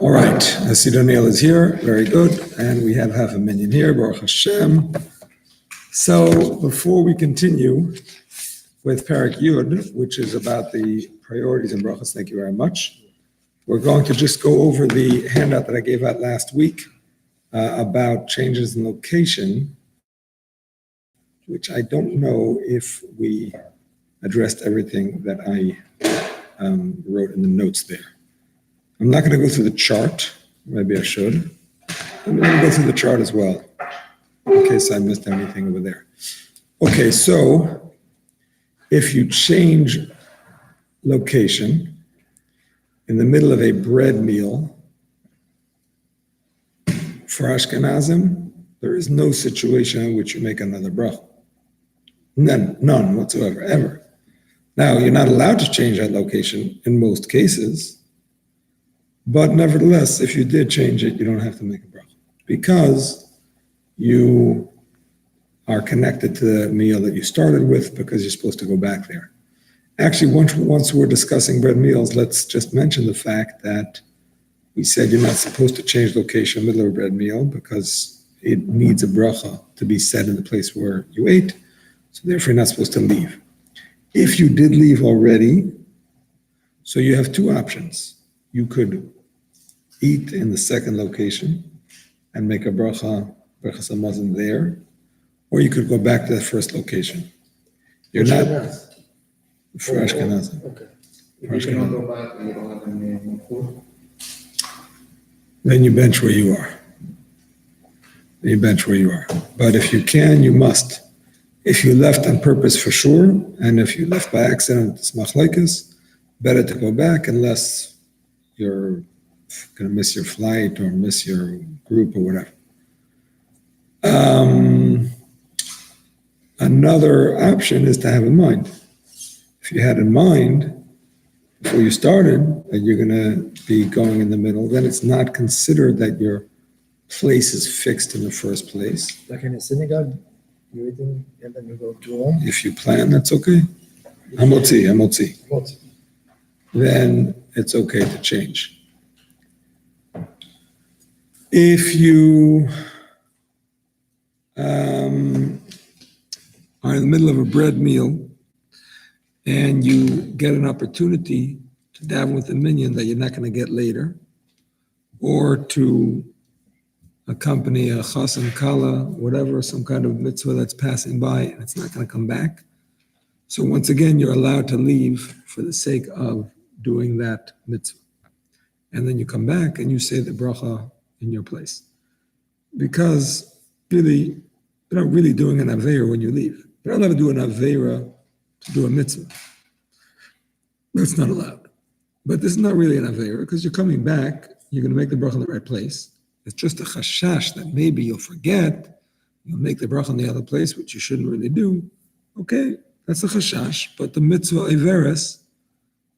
All right, I see Daniel is here, very good, and we have half a minyan here, Baruch Hashem. So before we continue with Parak Yud, which is about the priorities in Brachos, thank you very much. We're going to just go over the handout that I gave out last week about changes in location, which I don't know if we addressed everything that I wrote in the notes there. I'm not going to go through the chart. Maybe I should. I'm going to go through the chart as well, in case I missed anything over there. Okay, so if you change location in the middle of a bread meal, for Ashkenazim, there is no situation in which you make another bracha. None whatsoever, ever. Now, you're not allowed to change that location in most cases, but nevertheless, if you did change it, you don't have to make a bracha because you are connected to the meal that you started with because you're supposed to go back there. Actually, once we're discussing bread meals, let's just mention the fact that we said you're not supposed to change location in the middle of a bread meal because it needs a bracha to be said in the place where you ate, so therefore you're not supposed to leave. If you did leave already, so you have two options. You could eat in the second location and make a brachas hamazon there, or you could go back to the first location. You're not for Ashkenazim. Okay. If you don't go back and you don't have any food, then you bench where you are. But if you can, you must. If you left on purpose for sure, and if you left by accident, it's machlokes, better to go back unless you're going to miss your flight or miss your group or whatever. Another option is to have in mind. If you had in mind before you started that you're going to be going in the middle, then it's not considered that your place is fixed in the first place. Like in a synagogue, you're eating and then you go to home. If you plan, that's okay. Hamotzi. Then it's okay to change. If you are in the middle of a bread meal and you get an opportunity to daven with a minyan that you're not going to get later, or to accompany a chas and kala, whatever, some kind of mitzvah that's passing by and it's not going to come back. So once again, you're allowed to leave for the sake of doing that mitzvah. And then you come back and you say the bracha in your place. Because really, you're not really doing an aveira when you leave. You're not allowed to do an aveira to do a mitzvah. That's not allowed. But this is not really an aveira because you're coming back, you're going to make the bracha in the right place. It's just a chashash that maybe you'll forget, you'll make the bracha in the other place, which you shouldn't really do. Okay, that's a chashash, but the mitzvah averis,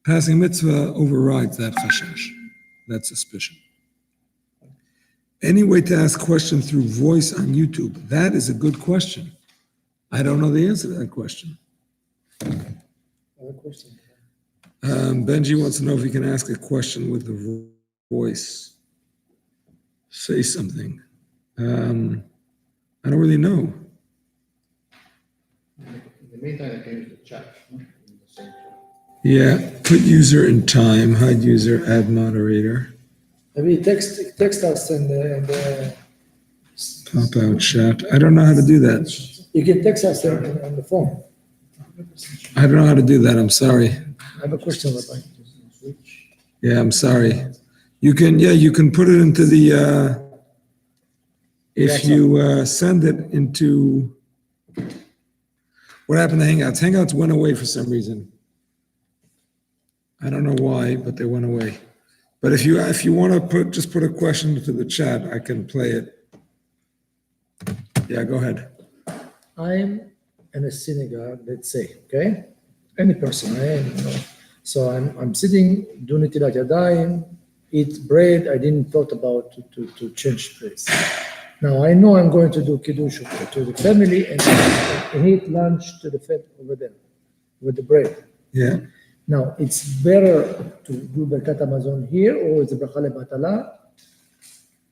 passing mitzvah overrides that chashash, that suspicion. Any way to ask questions through voice on YouTube? That is a good question. I don't know the answer to that question. Another question. Benji wants to know if he can ask a question with the voice. Say something. I don't really know. in the meantime, I can use the chat. Yeah, put user in time, hide user, add moderator. Maybe text us and Pop out chat. I don't know how to do that. you can text us on the phone. I don't know how to do that. I'm sorry. I have a question, Rabbi. Yeah, I'm sorry. You can put it into the, if you send it into, what happened to Hangouts? Hangouts went away for some reason. I don't know why, but they went away. But if you want to just put a question into the chat, I can play it. Yeah, go ahead. I'm in a synagogue, let's say, okay? Any person, So I'm sitting, do netilat yadayim, eat bread. I didn't thought about to change place. Now I know I'm going to do kiddush to the family and eat lunch to the family over there with the bread. Yeah. Now, it's better to do Birkat Hamazon here, or it's a Bracha Lebatala,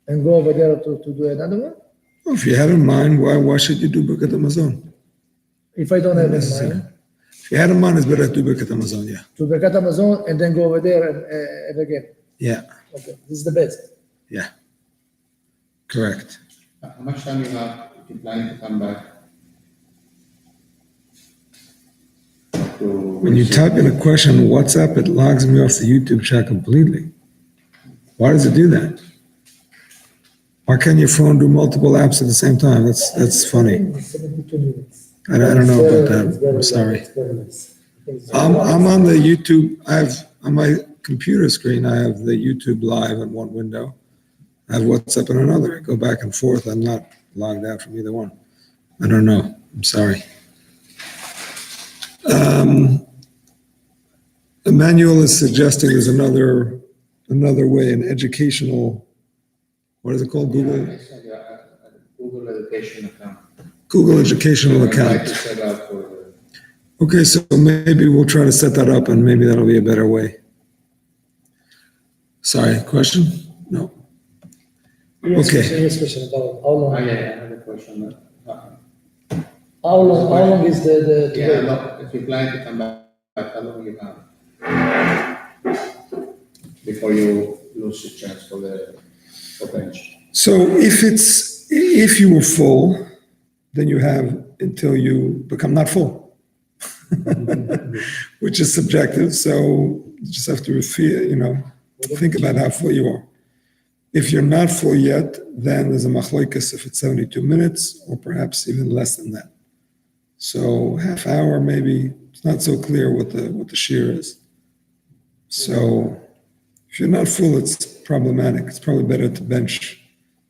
and go over there to do another one? Well, if you had in mind, why should you do Birkat Hamazon? If I don't have in Necessary. mind, If you had in mind, it's better to do Birkat Hamazon, yeah. to Birkat Hamazon and then go over there and again. Yeah, Okay, this is the best. yeah. Correct. How much time you have if you plan to come back? When you type in a question on WhatsApp, it logs me off the YouTube chat completely. Why does it do that? Why can't your phone do multiple apps at the same time? That's funny. 72 minutes. I don't know about It's that. better I'm sorry. It's better less. I'm on the YouTube. On my computer screen, I have the YouTube live in one window. I have WhatsApp in another. I go back and forth. I'm not logged out from either one. I don't know. I'm sorry. Emmanuel is suggesting there's another way, an educational, what is it called? Google education account. Google educational I'd like account. to set up for Okay, so maybe we'll try to set that up and maybe that'll be a better way. Sorry, question? No. Okay. Yes, question about how long? yeah, I have a question. How long is the Yeah, today? look, if you plan to come back, how long you have? Before you lose your chance for the bench. So if you were full, then you have until you become not full, which is subjective. So you just have to think about how full you are. If you're not full yet, then there's a machlokes if it's 72 minutes or perhaps even less than that. So half hour maybe. It's not so clear what the shear is. So if you're not full, it's problematic. It's probably better to bench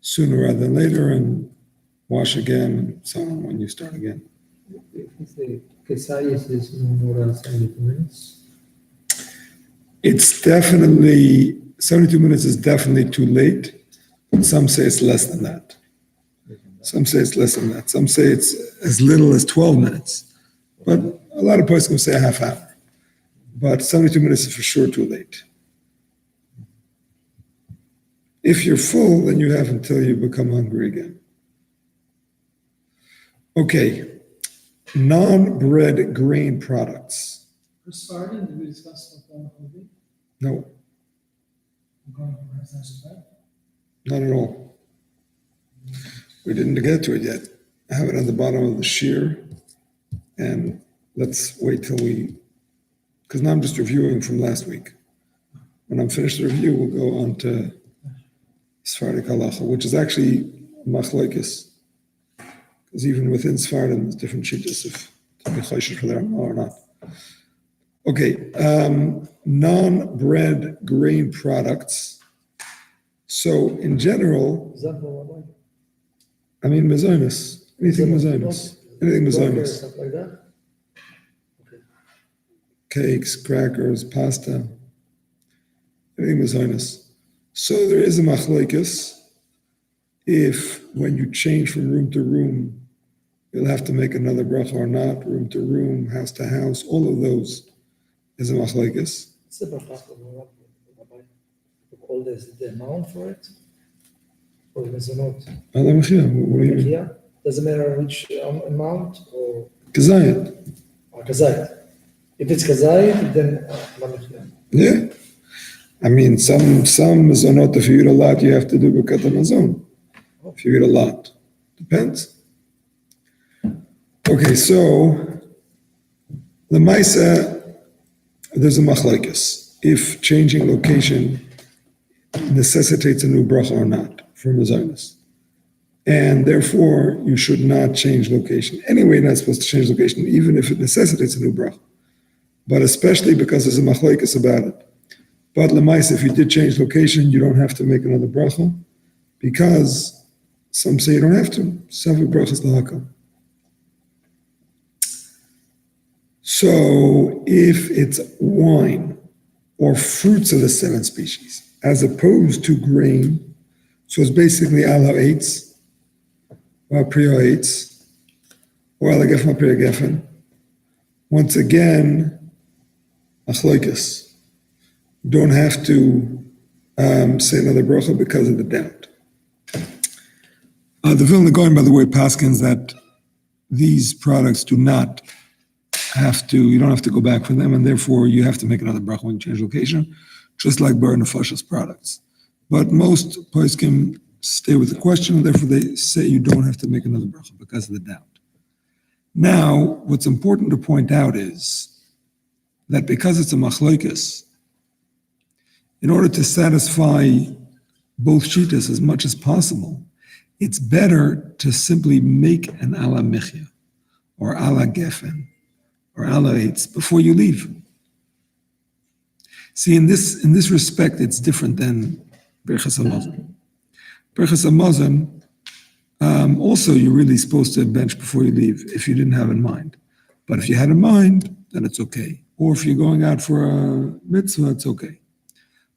sooner rather than later and wash again and so on when you start again. If the Kesayis is more than 72 minutes, It's definitely, 72 minutes is definitely too late. But some say it's less than that. Some say it's less than that. Some say it's as little as 12 minutes. But a lot of posts will say a half hour. But 72 minutes is for sure too late. If you're full, then you have until you become hungry again. Okay, non-bread grain products. For starting, did we discuss what going No, not at all. We didn't get to it yet. I have it on the bottom of the shear. And let's wait till because now I'm just reviewing from last week. When I'm finished the review, we'll go on to Sephardic halacha, which is actually machlokes. Because even within Sephardim, there's different shittas if to be choshesh for their or not. Okay, non-bread grain products. So in general, I mean mazonos, anything mazonos, anything mazonos, Stuff like that? cakes, crackers, pasta, anything mazonos. So there is a machlokes if when you change from room to room, you'll have to make another bracha or not, room to room, house to house, all of those is a machlokes. What's the bracha? We call this the amount for it? Or mezonot? What do you mean? Yeah, doesn't matter which amount or Kazayit. kazayit. If it's kazayit, then lamechia. Yeah. I mean, some mezonot, if you eat a lot, you have to do Birkat Hamazon. If you eat a lot. Depends. Okay, so the Maisa, there's a machlokes. If changing location necessitates a new bracha or not for mazonos. And therefore, you should not change location. Anyway, you're not supposed to change location, even if it necessitates a new bracha. But especially because there's a machlokes about it. But Lamais, if you did change location, you don't have to make another bracha, because some say you don't have to. Several brachas lahakam. So if it's wine or fruits of the 7 species, as opposed to grain, so it's basically ala eitz, or prio eitz, or ala gefen, prio gefen. Once again, Achloikis. You don't have to say another bracha because of the doubt. The Vilna Gaon, by the way, paskins that these products do not have to, you don't have to go back for them, and therefore you have to make another bracha when you change location, just like Bar Nefashas products. But most poskim stay with the question, and therefore they say you don't have to make another bracha because of the doubt. Now, what's important to point out is that because it's a machlokes, in order to satisfy both shittas as much as possible, it's better to simply make an ala michya, or ala gefen, or ala eitz before you leave. See, in this respect, it's different than Brachos Hamazon. Brachos Hamazon, also you're really supposed to bench before you leave if you didn't have in mind. But if you had in mind, then it's okay. Or if you're going out for a mitzvah, it's okay.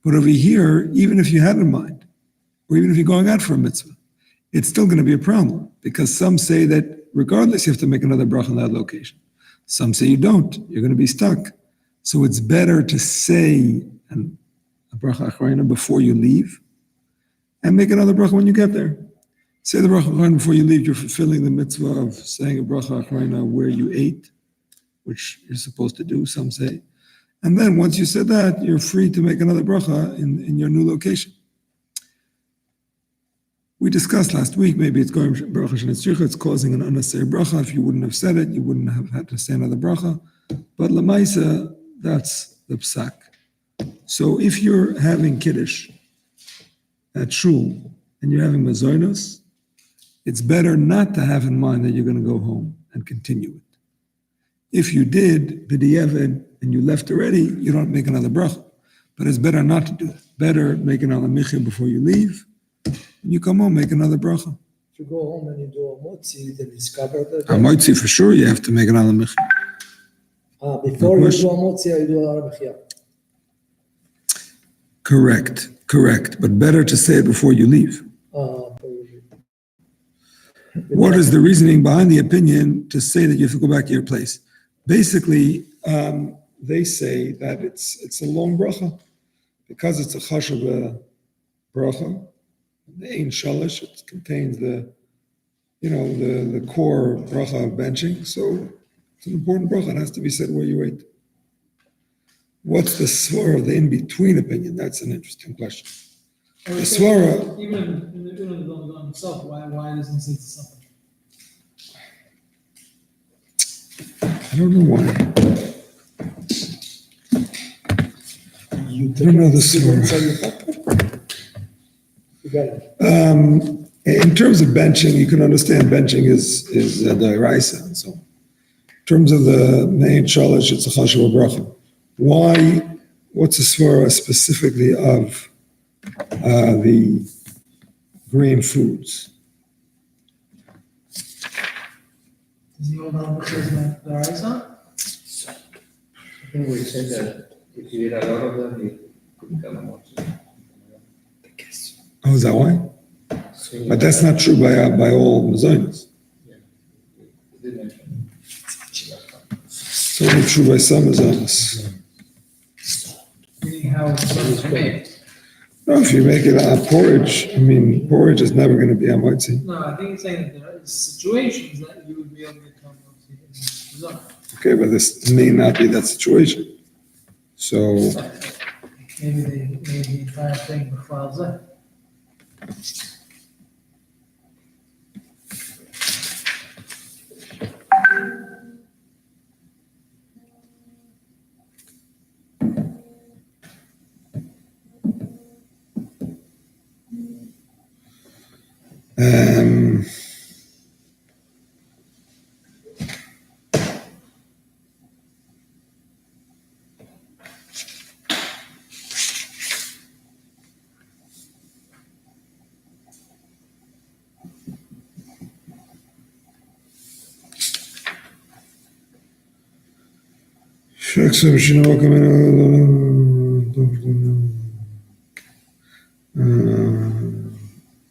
But over here, even if you had in mind, or even if you're going out for a mitzvah, it's still going to be a problem, because some say that regardless, you have to make another bracha in that location. Some say you don't, you're going to be stuck. So it's better to say a bracha achrayna before you leave, and make another bracha when you get there. Say the bracha achrayna before you leave, you're fulfilling the mitzvah of saying a bracha achrayna where you ate, which you're supposed to do, some say. And then once you said that, you're free to make another bracha in your new location. We discussed last week, maybe it's going bracha shenitzricha, it's causing an unnecessary bracha. If you wouldn't have said it, you wouldn't have had to say another bracha. But lamaisa, that's the psak. So if you're having kiddush at shul and you're having mazonos, it's better not to have in mind that you're going to go home and continue it. If you did b'diavad and you left already, you don't make another bracha. But it's better not to do it. Better make an ala michya before you leave. And you come home, make another bracha. If you go home and you do a motzi, then it's covered. A motzi for sure, you have to make an ala michya. Before you do a motzi, you do a mechia. Correct. But better to say it before you leave. What is the reasoning behind the opinion to say that you have to go back to your place? Basically, they say that it's a long bracha because it's a chashuv bracha. The ein shalish, it contains the core bracha of benching. So it's an important bracha. It has to be said where you ate. What's the svara of the in-between opinion? That's an interesting question. The svara, Even in the Vilna himself, why doesn't he say something? I don't know why. You I don't know the svara. You got it. In terms of benching, you can understand benching is da'iraisa and so on. In terms of the main shalish, it's a chashuv bracha. Why? What's the svara specifically of the grain foods? Does he hold on to the Raisa? I think we said that if you eat a lot of them, you could become a motzi. Oh, is that why? But that's not true by all mazonos. It's only true by some mazonos. Meaning how it's made. No, if you make it a porridge, porridge is never going to be a motzi. No, I think it's saying that there are situations that you would be able to become zone. Okay, but this may not be that situation. So, Maybe they made the entire thing before that.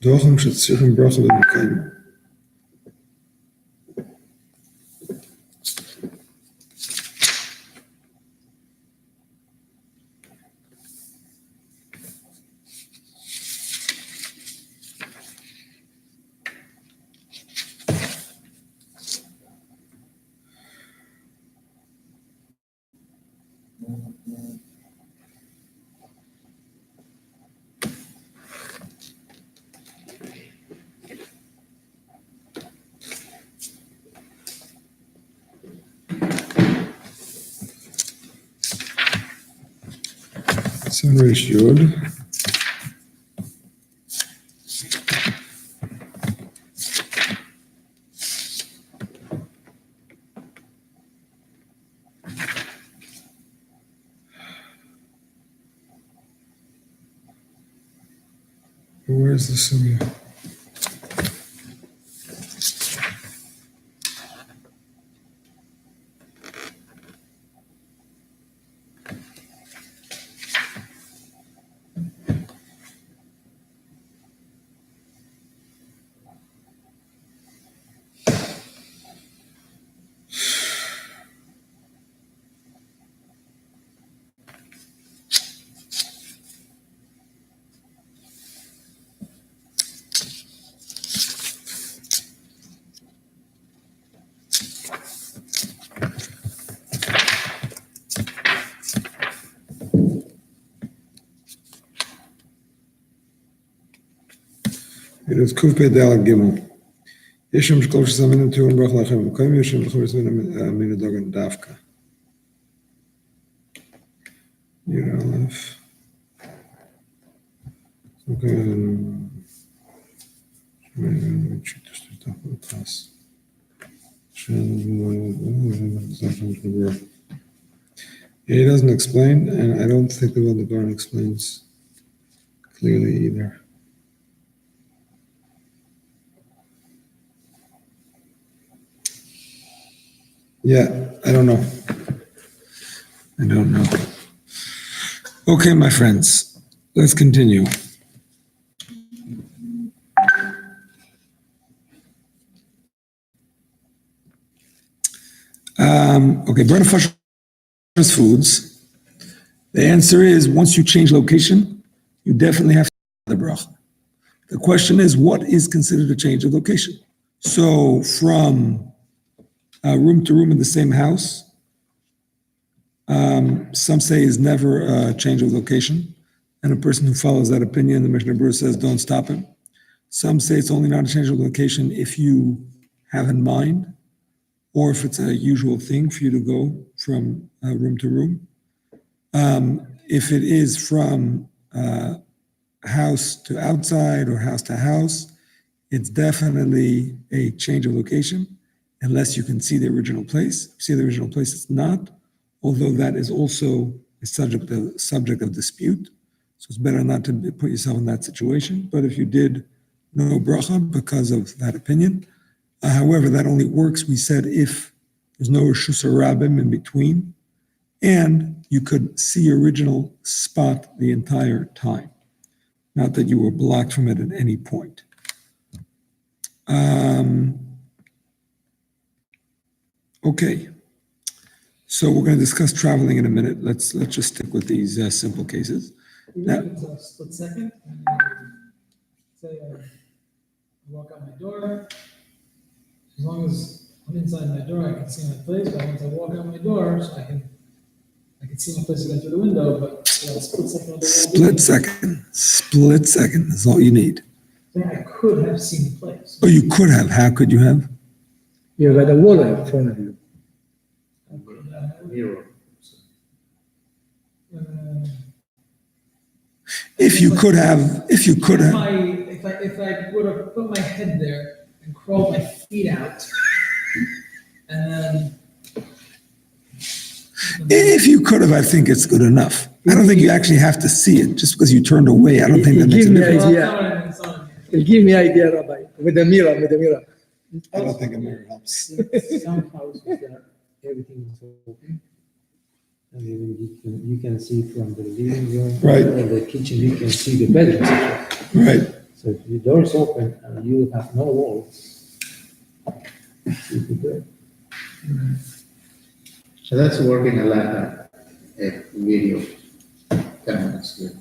דוחם שצריכים ברכה במקיים. Sunresh Yod. Where's the sugya? It is Kuf Pei Dalet Gimel. Yeshem Shkol Shesamim Tu and Brach Lachem. Koim Yeshem Shkol Shesamim Mina Dogan Davka. Yud Aleph. Okay. He doesn't explain, and I don't think the Vilna Gaon explains clearly either. Yeah, I don't know. I don't know. Okay, my friends, let's continue. Okay, Brachos foods. The answer is once you change location, you definitely have to do the bracha. The question is, what is considered a change of location? So from room to room in the same house, some say is never a change of location, and a person who follows that opinion, the Mishnah Berurah says, don't stop him. Some say it's only not a change of location if you have in mind, or if it's a usual thing for you to go from room to room. If it is from house to outside or house to house, it's definitely a change of location, unless you can see the original place. If you see the original place, it's not, although that is also a subject of dispute. So it's better not to put yourself in that situation. But if you did no bracha because of that opinion, however, that only works, we said, if there's no Reshus Rabbim in between, and you could see your original spot the entire time, not that you were blocked from it at any point. Okay, so we're going to discuss traveling in a minute. Let's just stick with these simple cases. Even if it's a split second, say I walk out my door, as long as I'm inside my door, I can see my place, but once I walk out my door, so I can see my place again through the window, but a split second. Split second is all you need. Then I could have seen the place. Oh, you could have. How could you have? You got a wall in front of you. Mirror. If you could have. If I would have put my head there and crawled my feet out, and then. If you could have, I think it's good enough. I don't think you actually have to see it. Just because you turned away, I don't think that makes a Give me difference. idea. It'll give me idea, Rabbi, with the mirror. I don't think a mirror helps. Some houses that everything is open. And you can see from the living room. Right. Or the kitchen, you can see the bedroom section. Right. So if the door is open and you have no walls, you could do it. So that's working a lot at video cameras.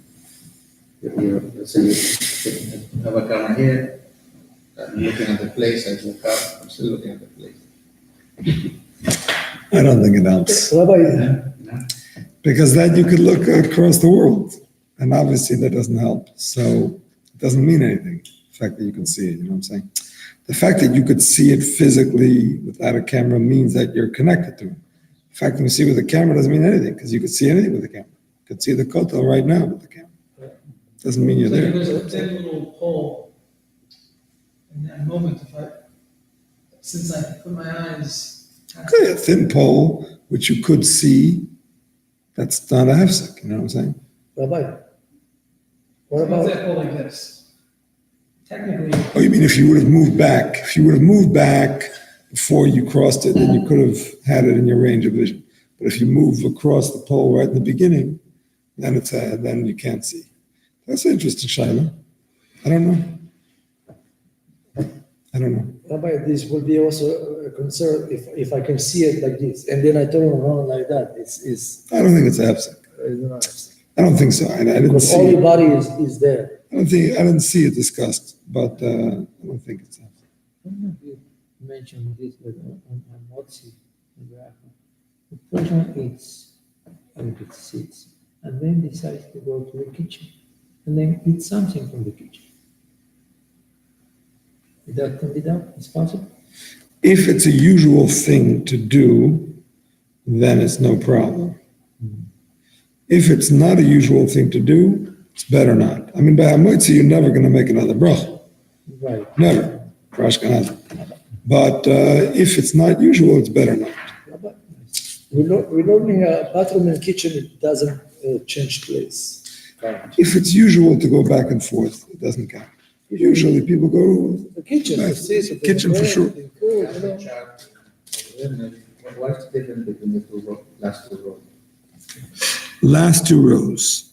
Let's say you have a camera here, I'm looking at the place, I look up, I'm still looking at the place. I don't think it helps. Rabbi, You know? Because that you could look across the world, and obviously that doesn't help. So it doesn't mean anything, the fact that you can see it, you know what I'm saying? The fact that you could see it physically without a camera means that you're connected to it. The fact that you see with a camera doesn't mean anything, because you could see anything with a camera. You could see the kotel right now with the camera. Doesn't mean you're So there. there's a thin little pole in that moment, since I put my eyes. Okay, a thin pole, which you could see, that's not a hefsek, you know what I'm saying? Rabbi, what Suppose about, that pole like this. Technically, Oh, you mean if you would have moved back? If you would have moved back before you crossed it, then you could have had it in your range of vision. But if you move across the pole right in the beginning, then then you can't see. That's interesting, Shaila. I don't know. Rabbi, this will be also a concern if I can see it like this, and then I turn around like that, it's I don't think it's a hefsek. not, I don't think so. I didn't because see all your it. body is there. I didn't see it discussed, but I don't think it's a hefsek. I don't know if you mentioned this, but on Motzi, in Brachos, the person eats, and it sits, and then decides to go to the kitchen, and then eat something from the kitchen. That can be done, it's possible. If it's a usual thing to do, then it's no problem. If it's not a usual thing to do, it's better not. I mean, by Hamotzi, you're never going to make another bracha. Right. Never. For Ashkenazim. But if it's not usual, it's better not. Rabbi, we're learning a bathroom and kitchen, it doesn't change place. If it's usual to go back and forth, it doesn't count. Usually people go, The kitchen, Right. to sit, Kitchen for sure. and cook, you know. What's the difference between the last two rows? last two rows,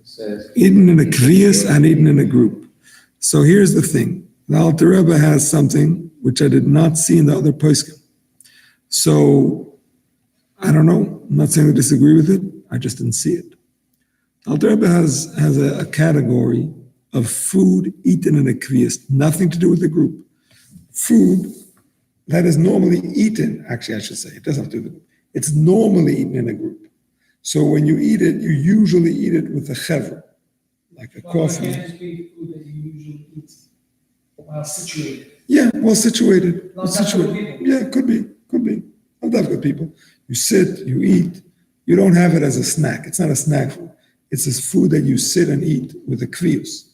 It says. eaten in a kriyas and eaten in a group. So here's the thing. The Alter Rebbe has something which I did not see in the other poskim. So I don't know. I'm not saying I disagree with it. I just didn't see it. Alter Rebbe has a category of food eaten in a kriyas, nothing to do with the group. Food that is normally eaten, actually I should say, it doesn't have to do with the group. It's normally eaten in a group. So when you eat it, you usually eat it with a chevra, like a well, coffee. it can't be food that you usually eat while situated. Yeah, well situated. Not that good situated. people. Yeah, could be. Not that good people. You sit, you eat. You don't have it as a snack. It's not a snack food. It's this food that you sit and eat with a kriyus.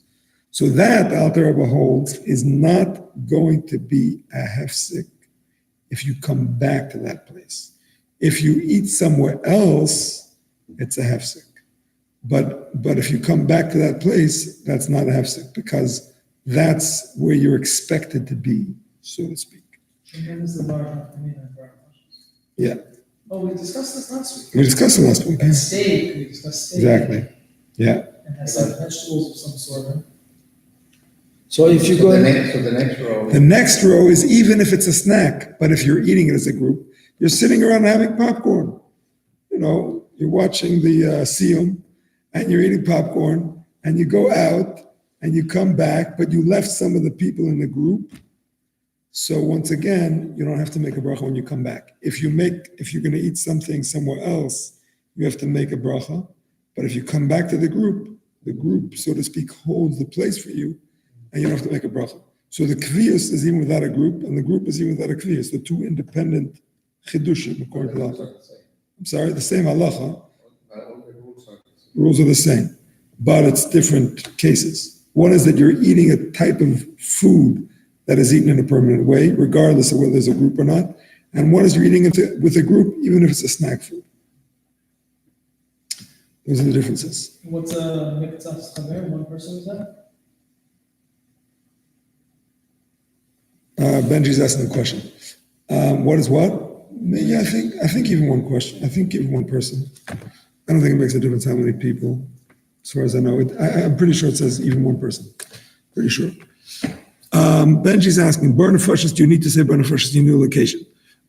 So that, Alter Rebbe holds, is not going to be a hefsek if you come back to that place. If you eat somewhere else, it's a hefsek. But if you come back to that place, that's not a hefsek because that's where you're expected to be, so to speak. And then there's the bar, I mean, Brachos. Yeah, Oh, we discussed this last week. we discussed it last week. Yeah. And steak, we discussed steak. Exactly. Yeah. And has some vegetables of some sort. Huh? So if you So go, the next row. The next row is even if it's a snack, but if you're eating it as a group, you're sitting around having popcorn. You know, you're watching the Siyum and you're eating popcorn and you go out and you come back, but you left some of the people in the group. So once again, you don't have to make a bracha when you come back. If you're going to eat something somewhere else, you have to make a bracha. But if you come back to the group, so to speak, holds the place for you, and you don't have to make a bracha. So the kriyas is even without a group, and the group is even without a kriyas. The two independent chidushim according to the halacha. I'm sorry, the same halacha. All the rules are the same. Rules are the same, but it's different cases. One is that you're eating a type of food that is eaten in a permanent way, regardless of whether there's a group or not. And one is you're eating it with a group, even if it's a snack food. Those are the differences. What's a miktzas chaver? One person is that? Benji's asking the question. What is what? Yeah, I think even one question. I think even one person. I don't think it makes a difference how many people. As far as I know, I'm pretty sure it says even one person. Pretty sure. Benji's asking, burn of fushes, do you need to say burn of fushes in your location?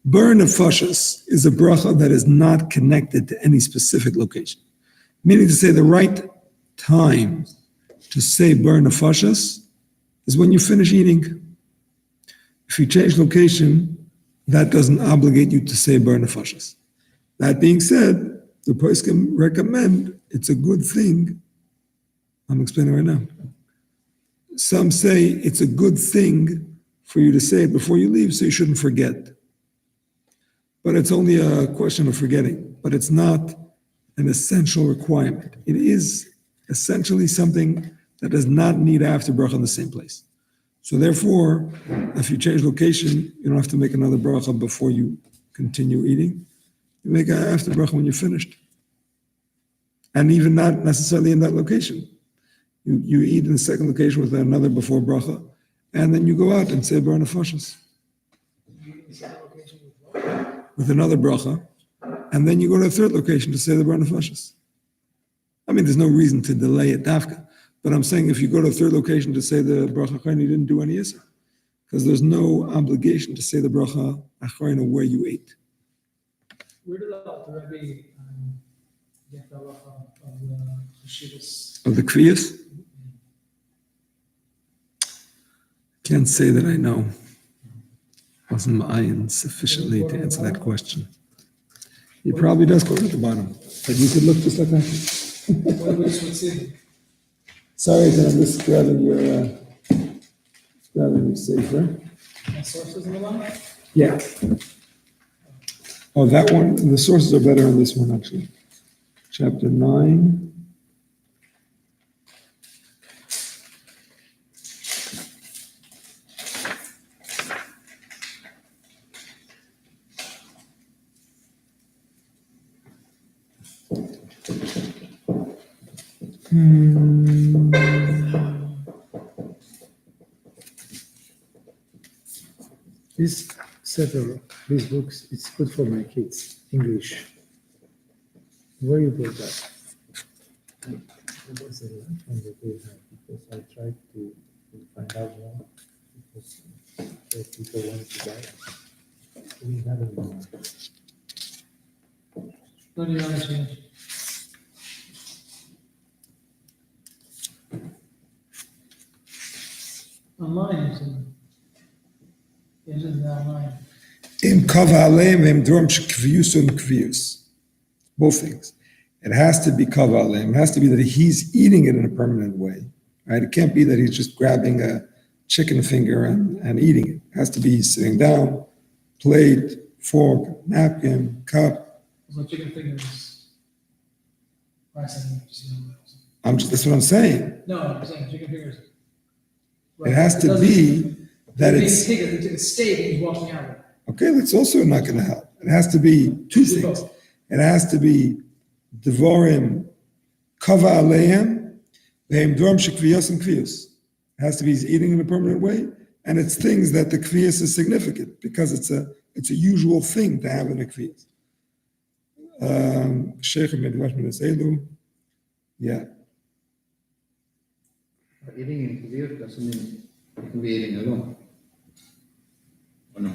Burn of fushes is a bracha that is not connected to any specific location. Meaning to say the right time to say burn of fushes is when you finish eating. If you change location, that doesn't obligate you to say burn of fushes. That being said, The poskim recommend it's a good thing. I'm explaining right now. Some say it's a good thing for you to say it before you leave, so you shouldn't forget. But it's only a question of forgetting. But it's not an essential requirement. It is essentially something that does not need after bracha in the same place. So therefore, if you change location, you don't have to make another bracha before you continue eating. You make an after bracha when you're finished. And even not necessarily in that location. You eat in the second location with another before bracha, and then you go out and say bar nefashos with another bracha, and then you go to a third location to say the bar nefashos. I mean, there's no reason to delay it dafka, but I'm saying if you go to a third location to say the bracha acharina, you didn't do any yisr, because there's no obligation to say the bracha acharina where you ate. Where did the Alter Rebbe get the halacha of the yeshivas? Of the kviyas? Can't say that I know. Wasn't ma'ayin sufficiently to answer that question. He probably does quote at the bottom, but you could look just like that. What was it? Sorry, that I'm just grabbing your safer. My sources in the line? Yeah. Oh, that one, the sources are better on this one, actually. Chapter 9. This sefer, these books, it's good for my kids, English. Where you bought that? It was a lot from the day because I tried to find out more because people wanted to buy it. We didn't have it anymore. No, you understand. Online, you said. Yes, it's online. Im kava aleim im drum shekviyus and kviyus. Both things. It has to be kava aleim. It has to be that he's eating it in a permanent way, right? It can't be that he's just grabbing a chicken finger and eating it. It has to be sitting down, plate, fork, napkin, cup. So chicken fingers. Rice and That's what I'm saying. no, I'm saying chicken fingers. It has to be that it's, He took a steak and he's walking out of it. okay, that's also not going to help. It has to be two things. It has to be devorim kava aleim ve'im drum shekviyos and kviyos. It has to be he's eating in a permanent way, and it's things that the kviyos is significant because it's a usual thing to have in a kviyos. Sheikh Midrash Elu, yeah. Eating in Kuvir doesn't mean you can be eating alone. Or no?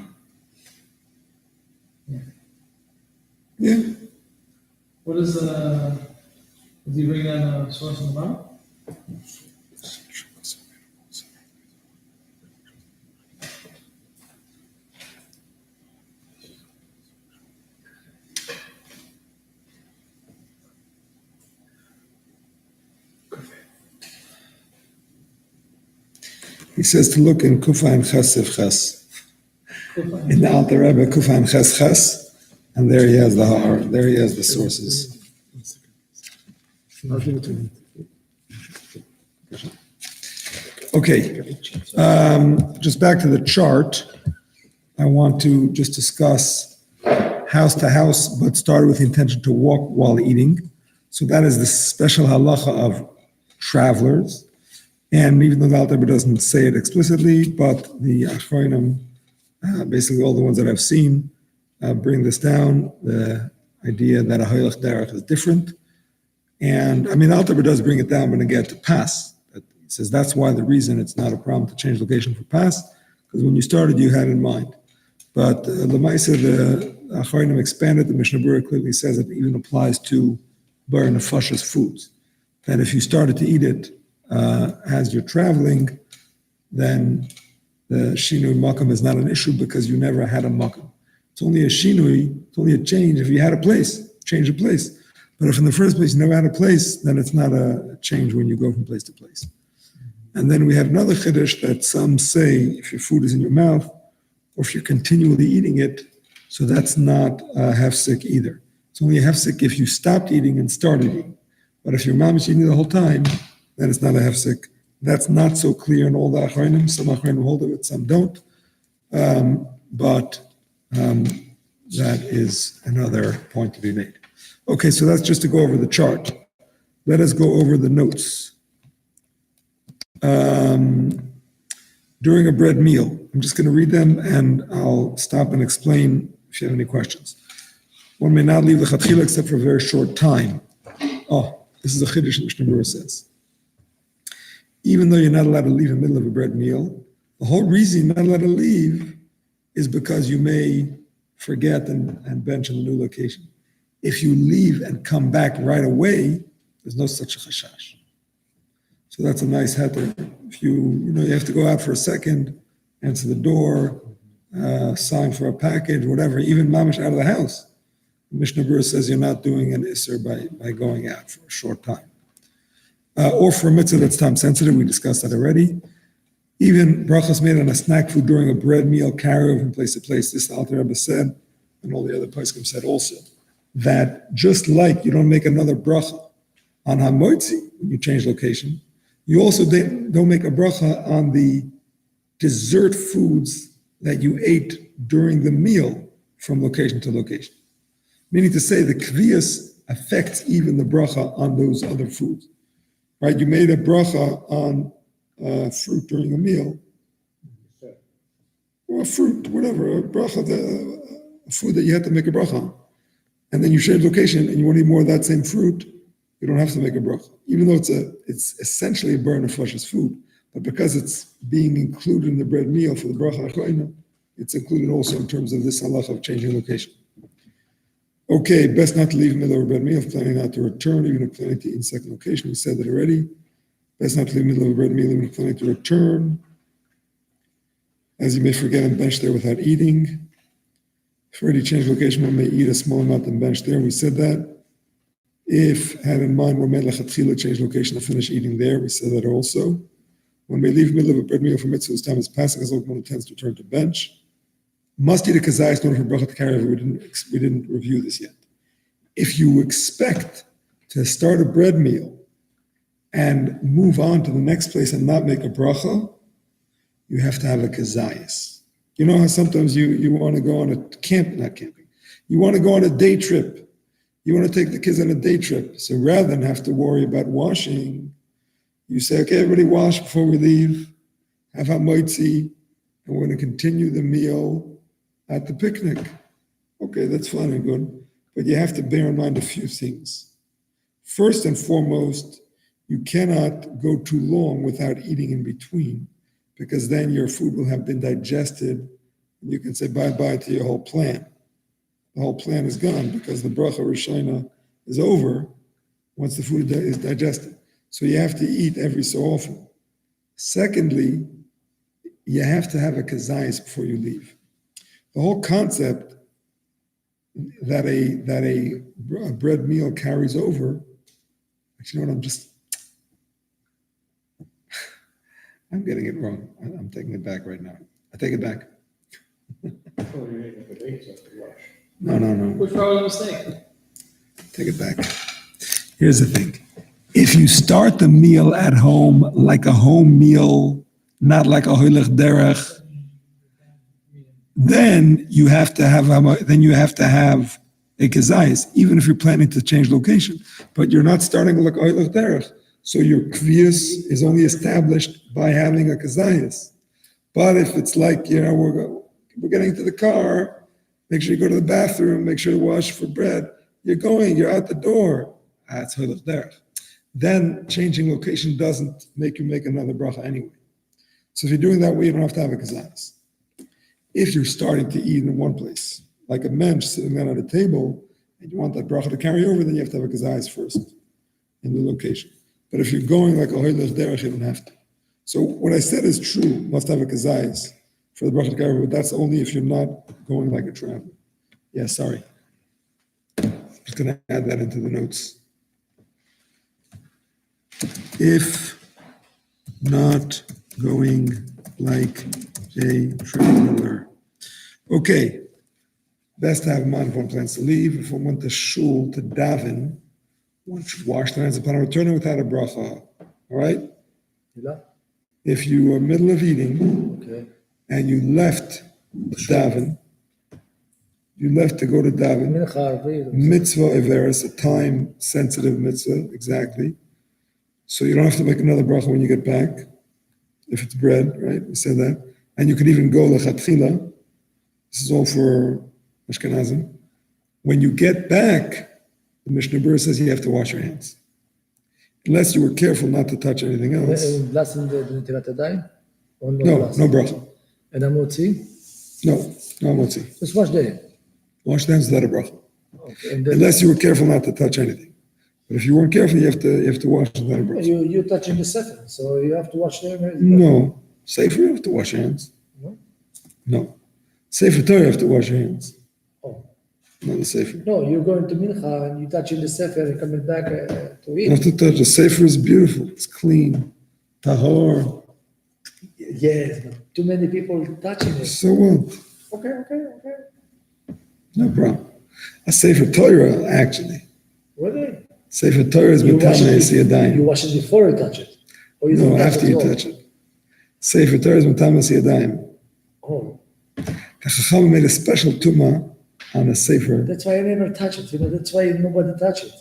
Yeah. What is the, did you bring down the source in the bottom? He says to look in Kufa and Chesef Ches. In the Alter Rebbe, Kufa and Ches Ches, and there he has the sources. I'll give it to him. Okay, just back to the chart. I want to just discuss house to house, but started with the intention to walk while eating. So that is the special halacha of travelers. And even though the Alter Rebbe doesn't say it explicitly, but the Achronim, basically all the ones that I've seen, bring this down, the idea that a Hoylech Derech is different. And I mean, Alter Rebbe does bring it down when it gets to pass. He says that's why the reason it's not a problem to change location for pass, because when you started, you had it in mind. But Lamaisa, the Achronim expanded, the Mishnah Berurah clearly says it even applies to bar nefashos foods. That if you started to eat it as you're traveling, then the shinui makam is not an issue because you never had a makam. It's only a shinui, it's only a change if you had a place, change of place. But if in the first place you never had a place, then it's not a change when you go from place to place. And then we have another chiddush that some say if your food is in your mouth, or if you're continually eating it, so that's not a hefsek either. It's only a hefsek if you stopped eating and started eating. But if your mom is eating the whole time, then it's not a hefsek. That's not so clear in all the achronim. Some achronim hold it, some don't. But that is another point to be made. Okay, so that's just to go over the chart. Let us go over the notes. During a bread meal, I'm just going to read them and I'll stop and explain if you have any questions. One may not leave the chatchila except for a very short time. Oh, this is a chiddush Mishnah Berurah says. Even though you're not allowed to leave in the middle of a bread meal, the whole reason you're not allowed to leave is because you may forget and bench in a new location. If you leave and come back right away, there's no such a chashash. So that's a nice heter. If you have to go out for a second, answer the door, sign for a package, whatever, even mamish out of the house. Mishnah Berurah says you're not doing an isser by going out for a short time. Or for a mitzvah that's time sensitive, we discussed that already. Even brachos made on a snack food during a bread meal, carry over from place to place. This the Alter Rebbe said, and all the other poskim said also, that just like you don't make another bracha on hamoitzi when you change location, you also don't make a bracha on the dessert foods that you ate during the meal from location to location. Meaning to say the kviyas affects even the bracha on those other foods. Right? You made a bracha on fruit during a meal, or fruit, whatever, a bracha, a food that you had to make a bracha on. And then you change location and you want to eat more of that same fruit, you don't have to make a bracha. Even though it's essentially a burn of flesh's food, but because it's being included in the bread meal for the bracha achroina, it's included also in terms of this halacha of changing location. Okay, best not to leave in the middle of a bread meal if planning not to return, even if planning to eat in second location. We said that already. Best not to leave in the middle of a bread meal even if planning to return, as you may forget and bench there without eating. If already changed location, one may eat a small amount and bench there. We said that. If had in mind one may lechatchila change location to finish eating there, we said that also. One may leave in the middle of a bread meal for mitzvah's time is passing, as one intends to return to bench. Must eat a kazayas in order for bracha to carry over. We didn't review this yet. If you expect to start a bread meal and move on to the next place and not make a bracha, you have to have a kazayas. You know how sometimes you want to go on a not camping. You want to go on a day trip. You want to take the kids on a day trip. So rather than have to worry about washing, you say, okay, everybody wash before we leave, have hamoitzi, and we're going to continue the meal at the picnic. Okay, that's fine and good. But you have to bear in mind a few things. First and foremost, you cannot go too long without eating in between, because then your food will have been digested and you can say bye-bye to your whole plan. The whole plan is gone because the bracha rishona is over once the food is digested. So you have to eat every so often. Secondly, you have to have a kazayas before you leave. The whole concept that a bread meal carries over, actually, you know what, I'm getting it wrong. I'm taking it back right now. I take it back. No. Which part was a mistake? Take it back. Here's the thing. If you start the meal at home like a home meal, not like a hoilech derech, then you have to have a kazayas, even if you're planning to change location. But you're not starting like a hoilech derech. So your kviyas is only established by having a kazayas. But if it's like, we're getting to the car, make sure you go to the bathroom, make sure to wash for bread. You're out the door. That's hoilech derech. Then changing location doesn't make you make another bracha anyway. So if you're doing that way, you don't have to have a kazayas. If you're starting to eat in one place, like a mensch sitting down at a table, and you want that bracha to carry over, then you have to have a kazayas first in the location. But if you're going like a hoilech derech, you don't have to. So what I said is true, must have a kazayas for the bracha to carry over, but that's only if you're not going like a traveler. Yeah, sorry. going to add that into the notes. If not going like a traveler. Okay. Best to have in mind if one plans to leave. If one went to shul to daven, one should wash their hands upon returning without a bracha. All right? Milah? If you are middle of eating Okay. and you left to daven, you left to go to daven, Mincha Arvit. mitzvah averis, a time-sensitive mitzvah, exactly. So you don't have to make another bracha when you get back, if it's bread, right? We said that. And you could even go lechatchila. This is all for Ashkenazim. When you get back, the Mishnah Berurah says you have to wash your hands. Unless you were careful not to touch anything else. Last in the Netilat Yadayim? Or No, last? no bracha. And Amotzi? No motzi. Just wash the hand. Wash the hands without a bracha. Okay. And then Unless you were careful not to touch anything. But if you weren't careful, you have to wash without a bracha. you're touching the sefer, so you have to wash the hand. No. Sefer, you have to wash your hands. No? No. Sefer Torah, you have to wash your hands. Oh. Not the Sefer. No, you're going to Mincha and you're touching the sefer and coming back to You have eat. to touch. The Sefer is beautiful. It's clean. Tahor. Yes, but too many people touching it. So what? Okay. No problem. A Sefer Torah, actually. Really? Sefer Torah is You wash Matame it, you Siyadayim. wash it before you touch it? Or you No, don't touch after it you at all? touch it. Sefer Torah is Matame Siyadayim. Oh, The Chacham made a special tumah on a Sefer. that's why I never touch it. That's why nobody touch it.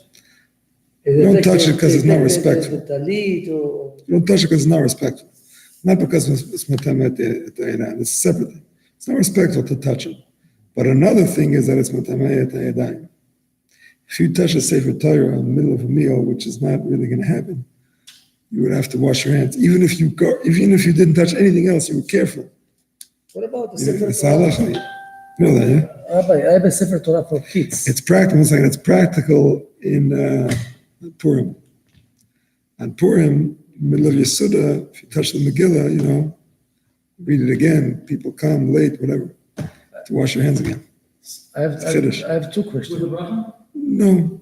Don't touch it 'cause it's not respectful. The talit or You don't touch it because it's not respectful. Not because it's Matame Yadayim. It's a separate thing. It's not respectful to touch it. But another thing is that it's Matame Yadayim. If you touch a Sefer Torah in the middle of a meal, which is not really going to happen, you would have to wash your hands. Even if you didn't touch anything else, you were careful. what about the You know, Sefer it's Torah? halacha. You know that, yeah? Rabbi, I have a Sefer Torah for kids. It's practical. It's like it's practical in Purim. On Purim, middle of Yesuda, if you touch the Megillah, read it again. People come late, whatever, to wash your hands again. I have two With questions. the bracha? No,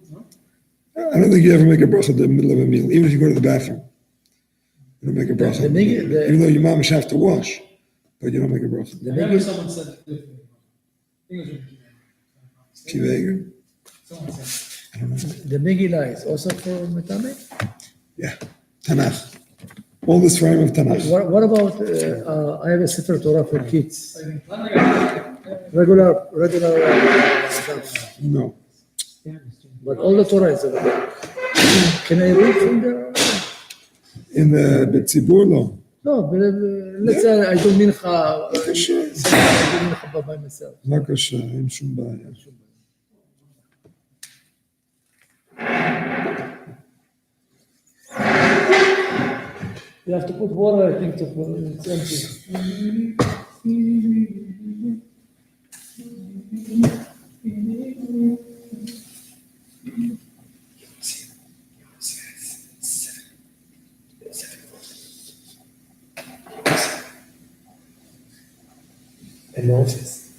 I don't think you ever make a bracha in the middle of a meal, even if you go to the bathroom. You don't make a bracha. the Megillah- Even though your mamish have to wash, but you don't make a bracha. The I remember Megillah- someone said it differently. I think it was Kiveger? someone said. I don't know. The Megillah is also for Metame? Yeah, Tanakh. All this frame of Tanakh. What about, I have a Sefer Torah for kids? Like, Regular stuff. No. But all the Torah is available. Can I read from there? In the Betzibur, no. No, but let's say I do mincha. Sure. I do mincha by myself. בבקשה, אין שום בעיה. You have to put water, I think, to put it's empty. And Moses.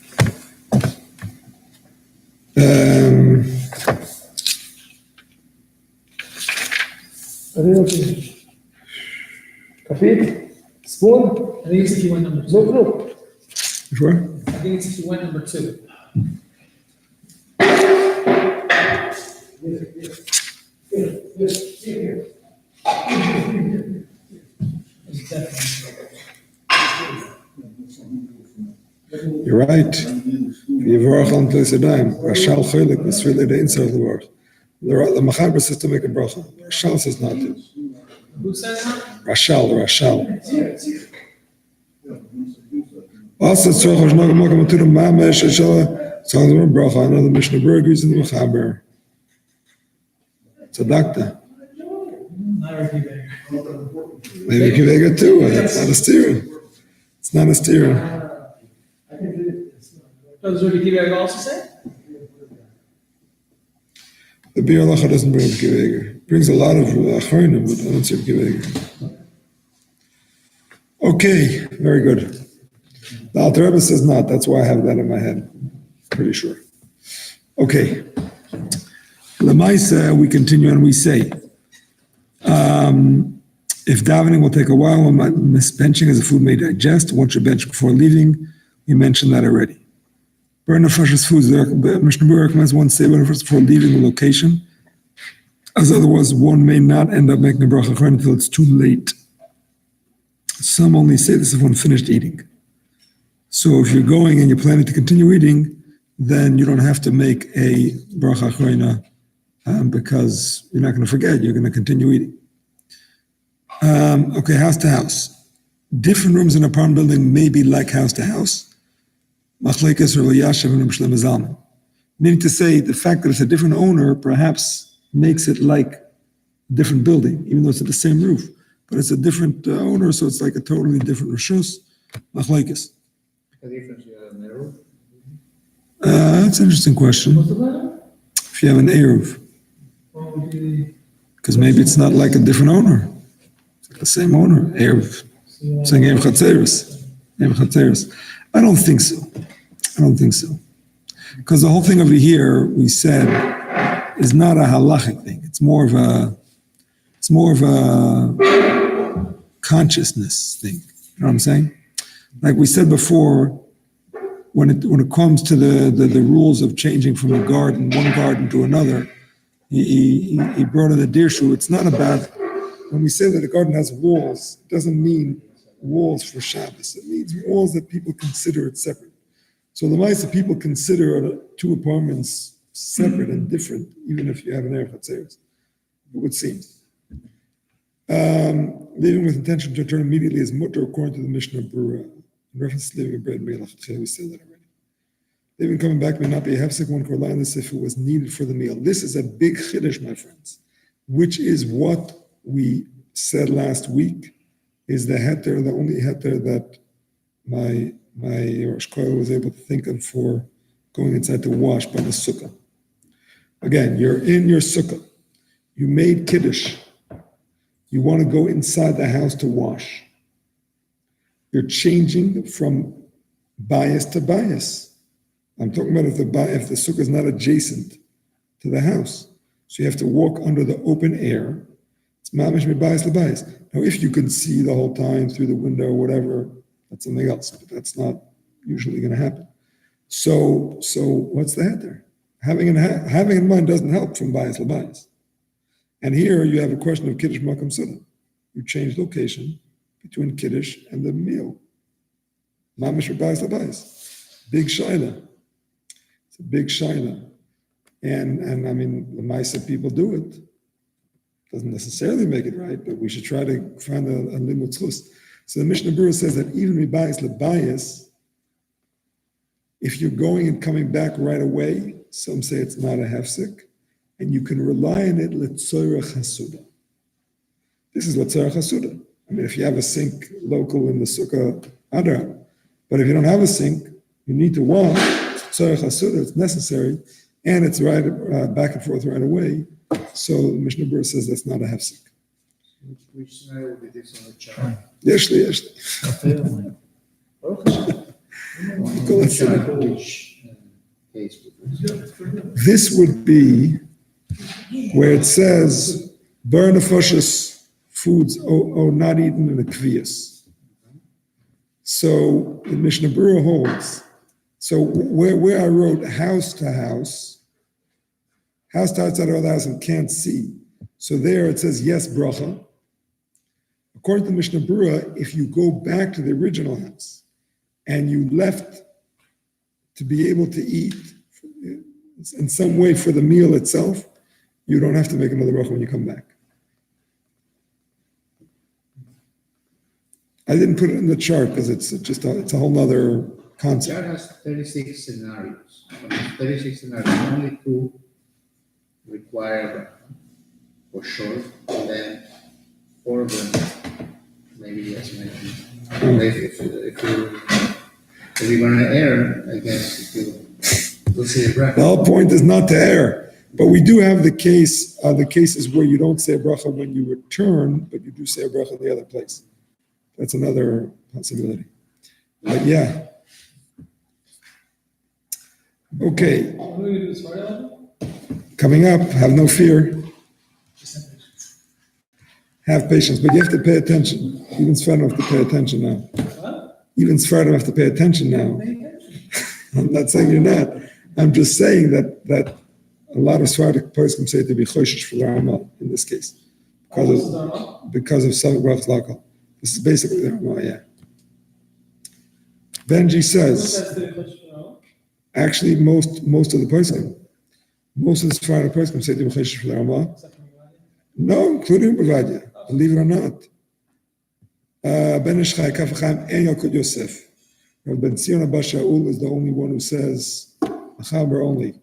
Kafit? Spoon? I think it's if you went number No two. group. Sure? I think it's if you went number two. It's definitely- You're right. Yivarach on place Yadayim. Rashal Chelik, the Sfili, the inside of the word. The Machaber says to make a bracha. Rashal says not to. Who says that? Rashal. Also, Tzorach Hashnog Makam Aturim Ma'ameh Sheshala, sounds like a bracha. I know the Mishnah Berurah agrees with the Machaber. It's a doctor. Not Ricky Baker. Maybe Kivega too. It's not a steering. It's not a steering. Does Ricky Baker also say? The Bir Halacha doesn't bring up Kivega. It brings a lot of Achronim, but I don't see Kivega. Okay, very good. The Alter Rebbe says not. That's why I have that in my head. Pretty sure. Okay. Lamaisa, we continue and we say, if davening will take a while, benching as a food may digest, one should bench before leaving. We mentioned that already. Burn the freshest foods. Mishnah Berurah recommends one say burn first before leaving the location, as otherwise one may not end up making a bracha achrona until it's too late. Some only say this if one finished eating. So if you're going and you're planning to continue eating, then you don't have to make a bracha achrona because you're not going to forget. You're going to continue eating. Okay, house to house. Different rooms in an apartment building may be like house to house. Machlekes or Yashav and Shlomo Zalman. Meaning to say, the fact that it's a different owner perhaps makes it like a different building, even though it's at the same roof. But it's a different owner, so it's like a totally different rishus. Machlekes. The difference you have in the roof? That's an interesting question. What's the matter? If you have an Eruv, What would be because maybe it's not like a different owner. It's like the same owner, Eruv. Saying Eruv Chatzeris. Eruv Chatzeris. I don't think so. I don't think so. Because the whole thing over here, we said, is not a halachic thing. It's more of a consciousness thing. You know what I'm saying? Like we said before, when it comes to the rules of changing from one garden to another, he brought in the dirshu. It's not about, when we say that a garden has walls, it doesn't mean walls for Shabbos. It means walls that people consider it separate. So the mice that people consider two apartments separate and different, even if you have an Erev Chatzeris, it would seem. Leaving with intention to return immediately is mutter according to the Mishnah Berurah. In reference to leaving a bread meal, we said that already. Leaving coming back may not be a hefsek. One could rely on this if it was needed for the meal. This is a big chiddush, my friends, which is what we said last week, is the heter, the only heter that my Rosh Koil was able to think of for going inside to wash by the sukkah. Again, you're in your sukkah. You made kiddush. You want to go inside the house to wash. You're changing from bias to bias. I'm talking about if the sukkah is not adjacent to the house. So you have to walk under the open air. It's mamish mi bias to bias. Now, if you can see the whole time through the window or whatever, that's something else, but that's not usually going to happen. So what's the head there? Having in mind doesn't help from bias to bias. And here you have a question of Kiddush Makam Suda. You change location between Kiddush and the meal. Mamish bias to bias. Big shaila. It's a big shaila. And I mean, the Maisa people do it. Doesn't necessarily make it right, but we should try to find a limud zchus. So the Mishnah Berurah says that even bias lebias, if you're going and coming back right away, some say it's not a hefsek, and you can rely on it letzorach hasuda. This is letzorach hasuda. I mean, if you have a sink local in the sukkah, adar. But if you don't have a sink, you need to wash. Letzorach hasuda, it's necessary, and it's right back and forth right away. So the Mishnah Berurah says that's not a hefsek. Which scenario would be this on the chart? Yeshli. Which case would this? This would be where it says, burn the freshest foods, or not eaten in the kviyas. So the Mishnah Berurah holds. So where I wrote house to house outside of the house and can't see. So there it says yes, bracha. According to Mishnah Berurah, if you go back to the original house and you left to be able to eat in some way for the meal itself, you don't have to make another bracha when you come back. I didn't put it in the chart because it's a whole nother The concept. chart has 36 scenarios. From these 36 scenarios, only 2 require for sure, and then 4 of them maybe yes, maybe. If you're going to err, I guess you'll see a bracha. The whole point is not to err, but we do have the cases where you don't say a bracha when you return, but you do say a bracha in the other place. That's another possibility. But yeah. Okay. What are we going to do, start out? coming up, have no fear. Have patience, but you have to pay attention. Even Sfaradim have to pay attention now. What? Even Sfaradim have to pay attention now. Pay attention. I'm not saying you're not. I'm just saying that a lot of Sfaradim poskim say to be choshesh for the Ramah in this case. Because of some Brachos Lakal. This is basically the Ramah, yeah. Benji says, actually most of the poskim, most of the Sfaradim poskim say to be choshesh for the Ramah. No, including Bavadia, believe it or not. Ben Ish Chai Kaf Chaim En Yalkut Yosef. Ben Zion Abba Shaul is the only one who says Chaber only.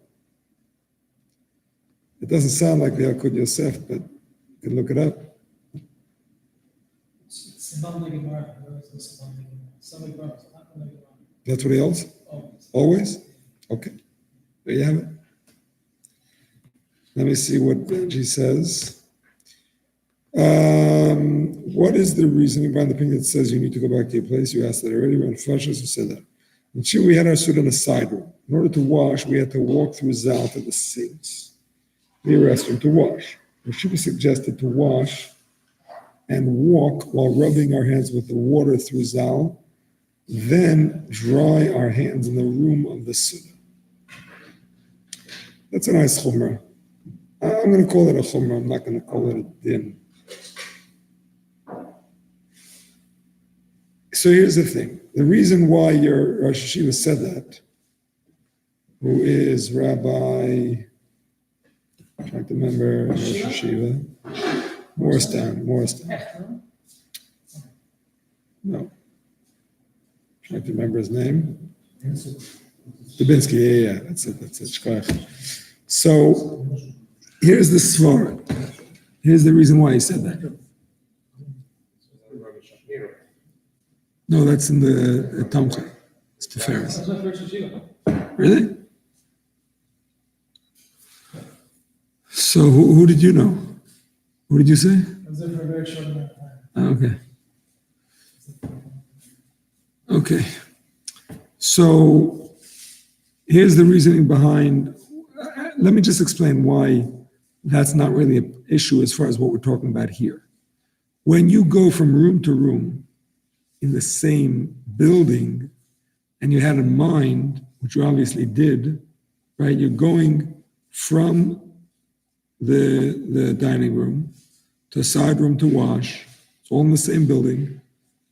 It doesn't sound like the Yalkut Yosef, but you can look it up. That's what he holds? Always? Okay. There you have it. Let me see what Benji says. What is the reasoning behind the opinion that says you need to go back to your place? You asked that already. We're on Freshers who said that. In Shul, we had our suit in a side room. In order to wash, we had to walk through Zal to the sinks, the restroom to wash. The Shul suggested to wash and walk while rubbing our hands with the water through Zal, then dry our hands in the room of the Suda. That's a nice chumrah. I'm going to call it a chumrah. I'm not going to call it a din. So here's the thing. The reason why your Rosh Hashiva said that, who is Rabbi, I'm trying to remember Rosh Hashiva, Morristown. No. Trying to remember his name. Dubinsky, yeah, that's it, Shkoyach. So here's the svara. Here's the reason why he said that. No, that's in the Tomcha. It's Tiferes. That's my first yeshiva. Really? So who did you know? What did you say? I was there for a very short amount of time. Okay. So here's the reasoning behind. Let me just explain why that's not really an issue as far as what we're talking about here. When you go from room to room in the same building, and you had in mind, which you obviously did, right? You're going from the dining room to a side room to wash. It's all in the same building.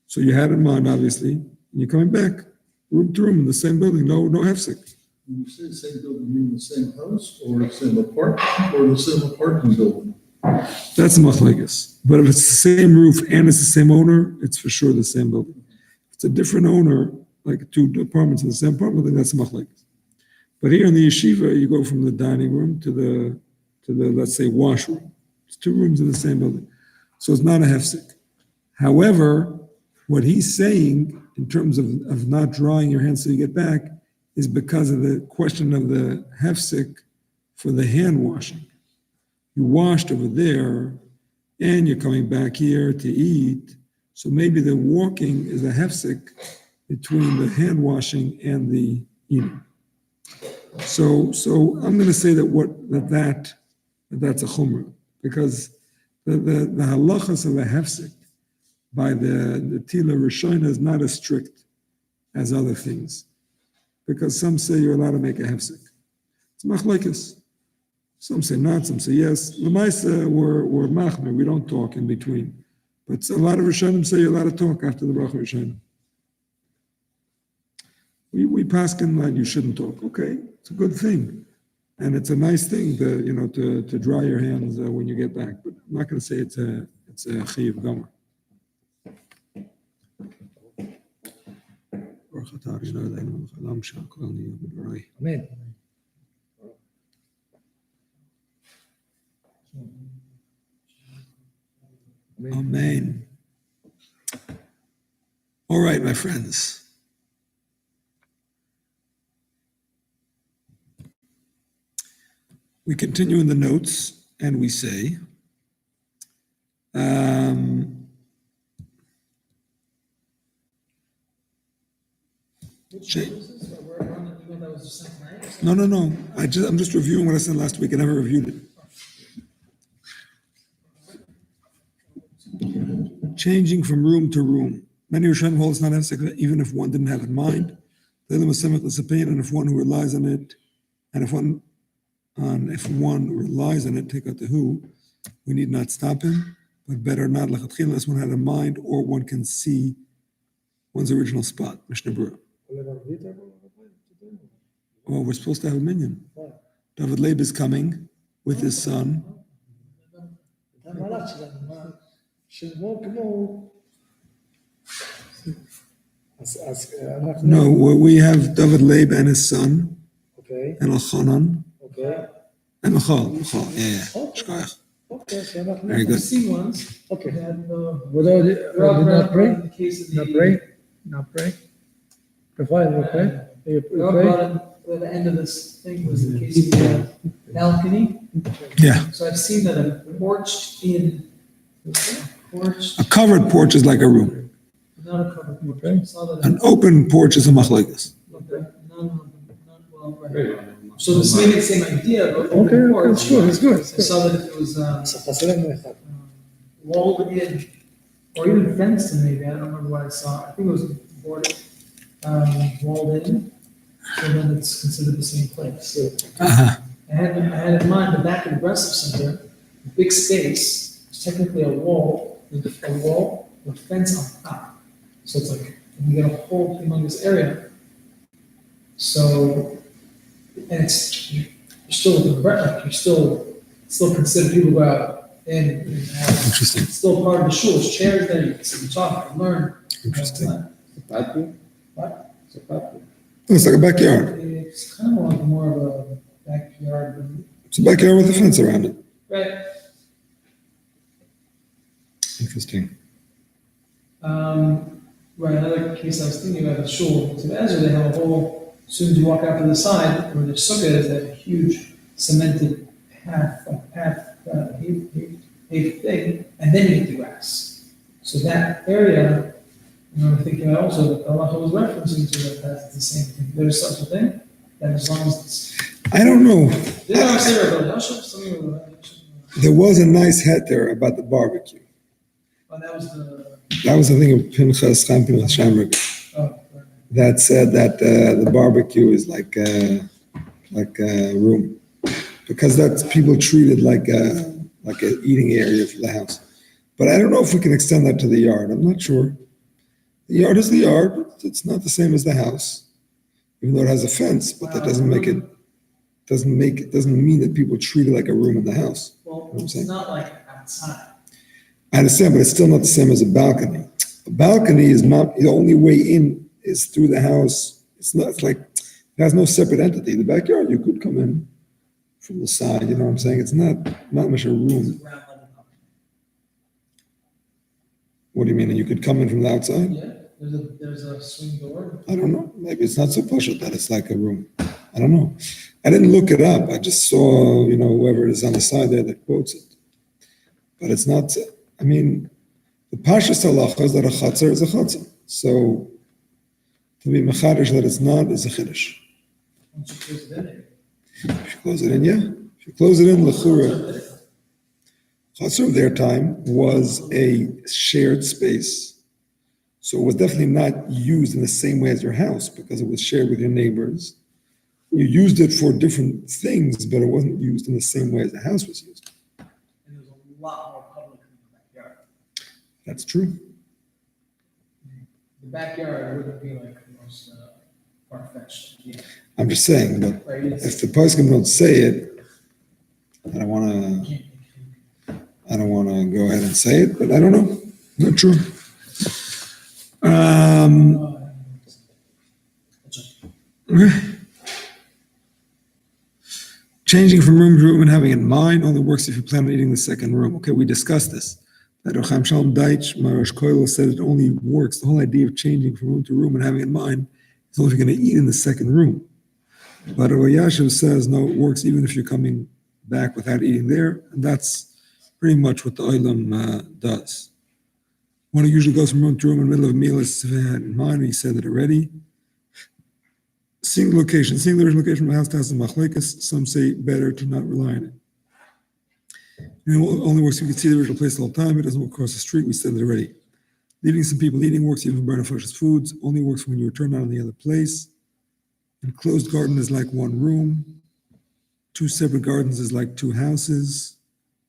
So you had in mind, obviously, and you're coming back room to room in the same building, no hefsek. When you say same building, you mean the same house or the same apartment or the same apartment building? That's a machlekes. But if it's the same roof and it's the same owner, it's for sure the same building. If it's a different owner, like two apartments in the same apartment, then that's a machlekes. But here in the yeshiva, you go from the dining room to the let's say washroom. It's two rooms in the same building, so it's not a hefsek. However, what he's saying in terms of not drying your hands so you get back is because of the question of the hefsek for the hand washing. You washed over there, and you're coming back here to eat. So maybe the walking is a hefsek between the hand washing and the eating. So I'm going to say that's a chumrah, because the halachas of a hefsek by the Tila Rishona is not as strict as other things, because some say you're allowed to make a hefsek. It's machlekes. Some say not, some say yes. L'maisa, we're machmer, we don't talk in between. But a lot of Rishonim say you're allowed to talk after the bracha Rishonim. We paskin that you shouldn't talk. Okay, it's a good thing. And it's a nice thing to dry your hands when you get back. But I'm not going to say it's a chiyuv gomer. Amen. Amen. All right, my friends. We continue in the notes and we say, Which services? We're on document that was just sent tonight or something? No. I'm just reviewing what I said last week. I never reviewed it. Changing from room to room. Many Rishonim hold it's not hefsek, even if one didn't have it in mind. And if one who relies on it, and if one relies on it, take out the who, we need not stop him, but better not unless one had in mind or one can see one's original spot. Mishnah Berurah. Oh, we're supposed to have a minion. David Leib is coming with his son. No, we have David Leib and his son, Okay, and Elchanan, okay, and Michal. Yeah. Shkoyach. okay, so אנחנו- Very I've good. seen ones. okay. That, What are the, Rob did not read pray? in the case of the. Not pray? Not pray? Provide, okay? You Rob pray? brought in, at the end of this thing was the case of the balcony. Yeah. So I've seen that a porched A covered porch is like a room. not a covered porch. Okay. I saw that. An open porch is a machlokes. Okay, well, right. So this may be the same idea, but Okay, open okay, porch. it's good, it's good. I saw that if it was חסר לנו אחד. walled in, or even fenced in maybe, I don't remember what I saw. I think it was boarded, walled in, so then it's considered the same place. Uh-huh. I had in mind the back of the Brachos Center, a big space, it's technically a wall with a fence on top. So it's like, you get a whole humongous area. So, and it's, you're still within the Brachos, you're still considered people go out and have, Interesting. it's still part of the shul, there's chairs there, you can sit and talk, and learn. Interesting. Patio? What? It's a patio. It's like a backyard. It's kind of like more of a backyard, It's a backyard with a fence around it. right? Interesting. Right, another case I was thinking about, the shul, to Ezra, they have a whole, as soon as you walk out to the side, where the sukkah is, that huge cemented path, paved thing, and then you get the grass. So that area, I'm thinking also that Allah was referencing to that the same thing. There's such a thing, that as long as it's. I don't know. Did I say about Yashem? Something about Yashem? There was a nice heter about the barbecue. Oh, that was the, That was the thing of Pinchas Chaim Pinchas Shamberg oh, right. that said that the barbecue is like a room because that's people treat it like an eating area for the house. But I don't know if we can extend that to the yard. I'm not sure. The yard is the yard. It's not the same as the house, even though it has a fence. But that doesn't mean that people treat it like a room in the house. Well, I'm it's saying. not like outside. I understand, but it's still not the same as a balcony. A balcony is not, the only way in is through the house. It's like, it has no separate entity. The backyard, you could come in from the side, you know what I'm saying? It's not much a room. What do you mean? You could come in from the outside? Yeah, there's a swing door. I don't know. Maybe it's not so pushed that it's like a room. I don't know. I didn't look it up. I just saw, whoever is on the side there that quotes it. But it's not, I mean, the Pashas halacha is that a chatzar is a chatzar. So to be mechadish that it's not is a chiddush. Once you close it in. If you close it in, yeah. If you close it in, l'chura. Chatzar of their time was a shared space. So it was definitely not used in the same way as your house because it was shared with your neighbors. You used it for different things, but it wasn't used in the same way as the house was used. And there's a lot more public in the backyard. That's true. The backyard wouldn't be like the most far-fetched. Yeah. I'm just saying, but Right, if it's, the poskim don't say it, I don't want to go ahead and say it, but I don't know. Not true. Okay. Changing from room to room and having it in mind only works if you plan on eating the second room. Okay, we discussed this. That Chaim Shalom Deitch, Marash Koilo said it only works. The whole idea of changing from room to room and having it in mind is only if you're going to eat in the second room. But Yashiv says, no, it works even if you're coming back without eating there. And that's pretty much what the Olam does. One who usually goes from room to room in the middle of a meal is in mind. He said it already. Single location from house to house is machlekes. Some say better to not rely on it. It only works if you can see the original place the whole time. It doesn't work across the street. We said it already. Leaving some people eating works even burn freshest foods. Only works when you return out on the other place. Enclosed garden is like one room. Two separate gardens is like two houses,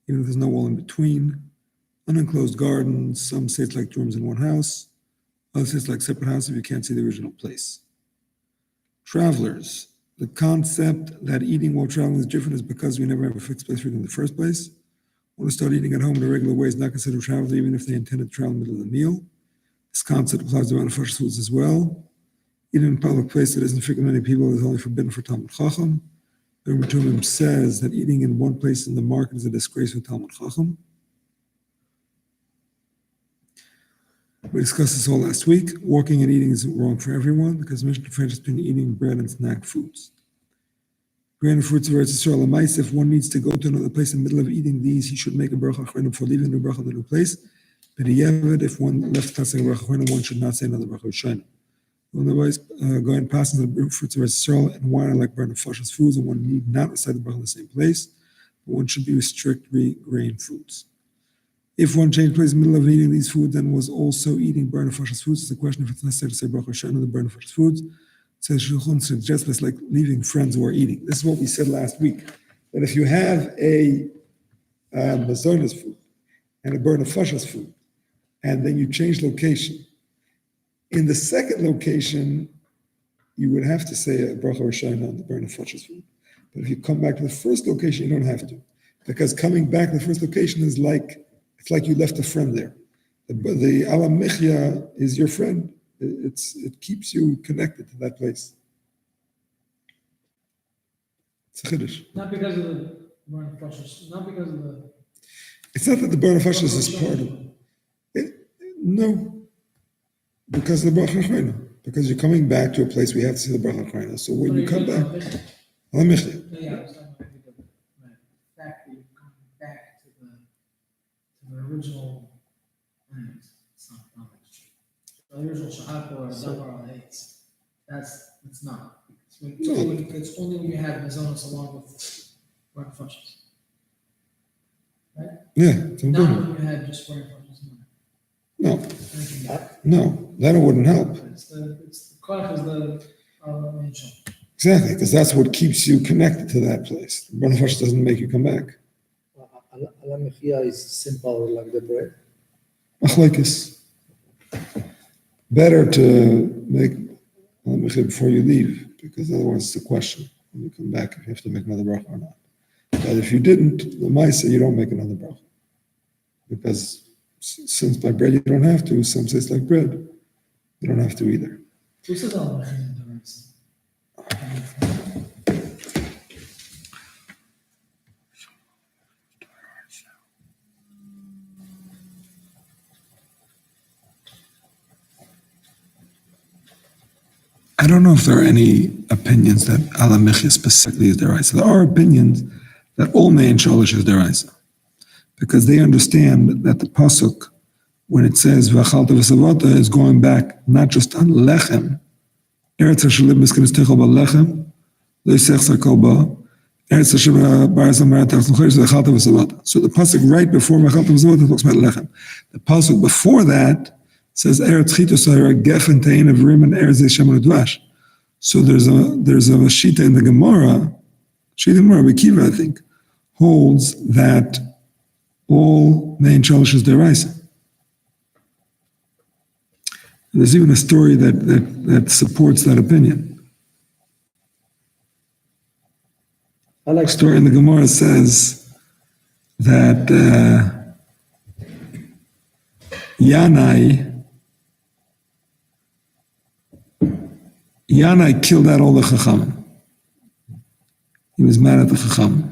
even if there's no wall in between. Unenclosed gardens, some say it's like two rooms in one house. Others say it's like separate houses if you can't see the original place. Travelers, the concept that eating while traveling is different is because we never have a fixed place for it in the first place. Want to start eating at home in a regular way is not considered travel, even if they intended to travel in the middle of the meal. This concept applies to fresh foods as well. Eating in a public place that isn't frequent many people is only forbidden for Talmud Chacham. The Rebbe Tumim says that eating in one place in the market is a disgrace for Talmud Chacham. We discussed this all last week. Walking and eating is wrong for everyone because the Mishnah differentiates between eating bread and snack foods. Grain and fruits of Eretz Yisrael Lamais, if one needs to go to another place in the middle of eating these, he should make a bracha achronim before leaving the bracha of the new place. But if one left not saying a bracha achronim, one should not say another bracha rishayna. Otherwise, going past the fruits of Eretz Yisrael and wine are like bread and flesh as foods, and one need not recite the bracha in the same place. But one should be strictly grain foods. If one changed place in the middle of eating these foods and was also eating burn of flesh foods, it's a question if it's necessary to say bracha rishayna the burn of flesh foods. So Shulchan suggests it's like leaving friends who are eating. This is what we said last week, that if you have a mazonas food and a burn of flesh food, and then you change location, in the second location, you would have to say a bracha rishayna on the burn of flesh food. But if you come back to the first location, you don't have to, because coming back to the first location is like it's like you left a friend there. The alam michya is your friend. It keeps you connected to that place. It's a chiddush. Not because of the burn of flesh, not because of the. It's not that the burn of flesh is part of it. No, because of the bracha achrona. Because you're coming back to a place we have to see the bracha achrona. So when you come back, alam michya. Yeah, I was talking about the fact that you're coming back to the original land. It's not true. The original shahak or davar al eitz. It's not. It's only when you have mazonos along with burnt flushes. Right? Yeah, it's Not important. when you had just burnt flushes. No, that wouldn't help. It's the koach is the main show. Exactly, because that's what keeps you connected to that place. The burn of flesh doesn't make you come back. Alam mechia is simple like the bread. Machlekes. Better to make alam mechia before you leave, because otherwise it's a question when you come back if you have to make another bracha or not. But if you didn't, the Maisa, you don't make another bracha. Because since by bread you don't have to, some say it's like bread, you don't have to either. Who says alam mechia in the rice? I don't know if there are any opinions that alam mechia specifically is deraisa. There are opinions that all main shalish is deraisa, because they understand that the pasuk, when it says v'achalta v'savata, is going back not just on lechem. Eretz hashalim miskenes techol b'lechem, lo'isech sarkol ba. Eretz hashem b'arazam b'aratach l'chodesh v'achalta v'savata. So the pasuk right before v'achalta v'savata talks about lechem. The pasuk before that says Eretz chitos ha'ira gefen tein avrim and Eretz shemen udvash. So there's a shita in the Gemara, Rabbi Kiva, I think, holds that all main shalish is deraisa. There's even a story that supports that opinion. I like A story in the Gemara says that Yanai killed out all the Chachamim. He was mad at the Chachamim.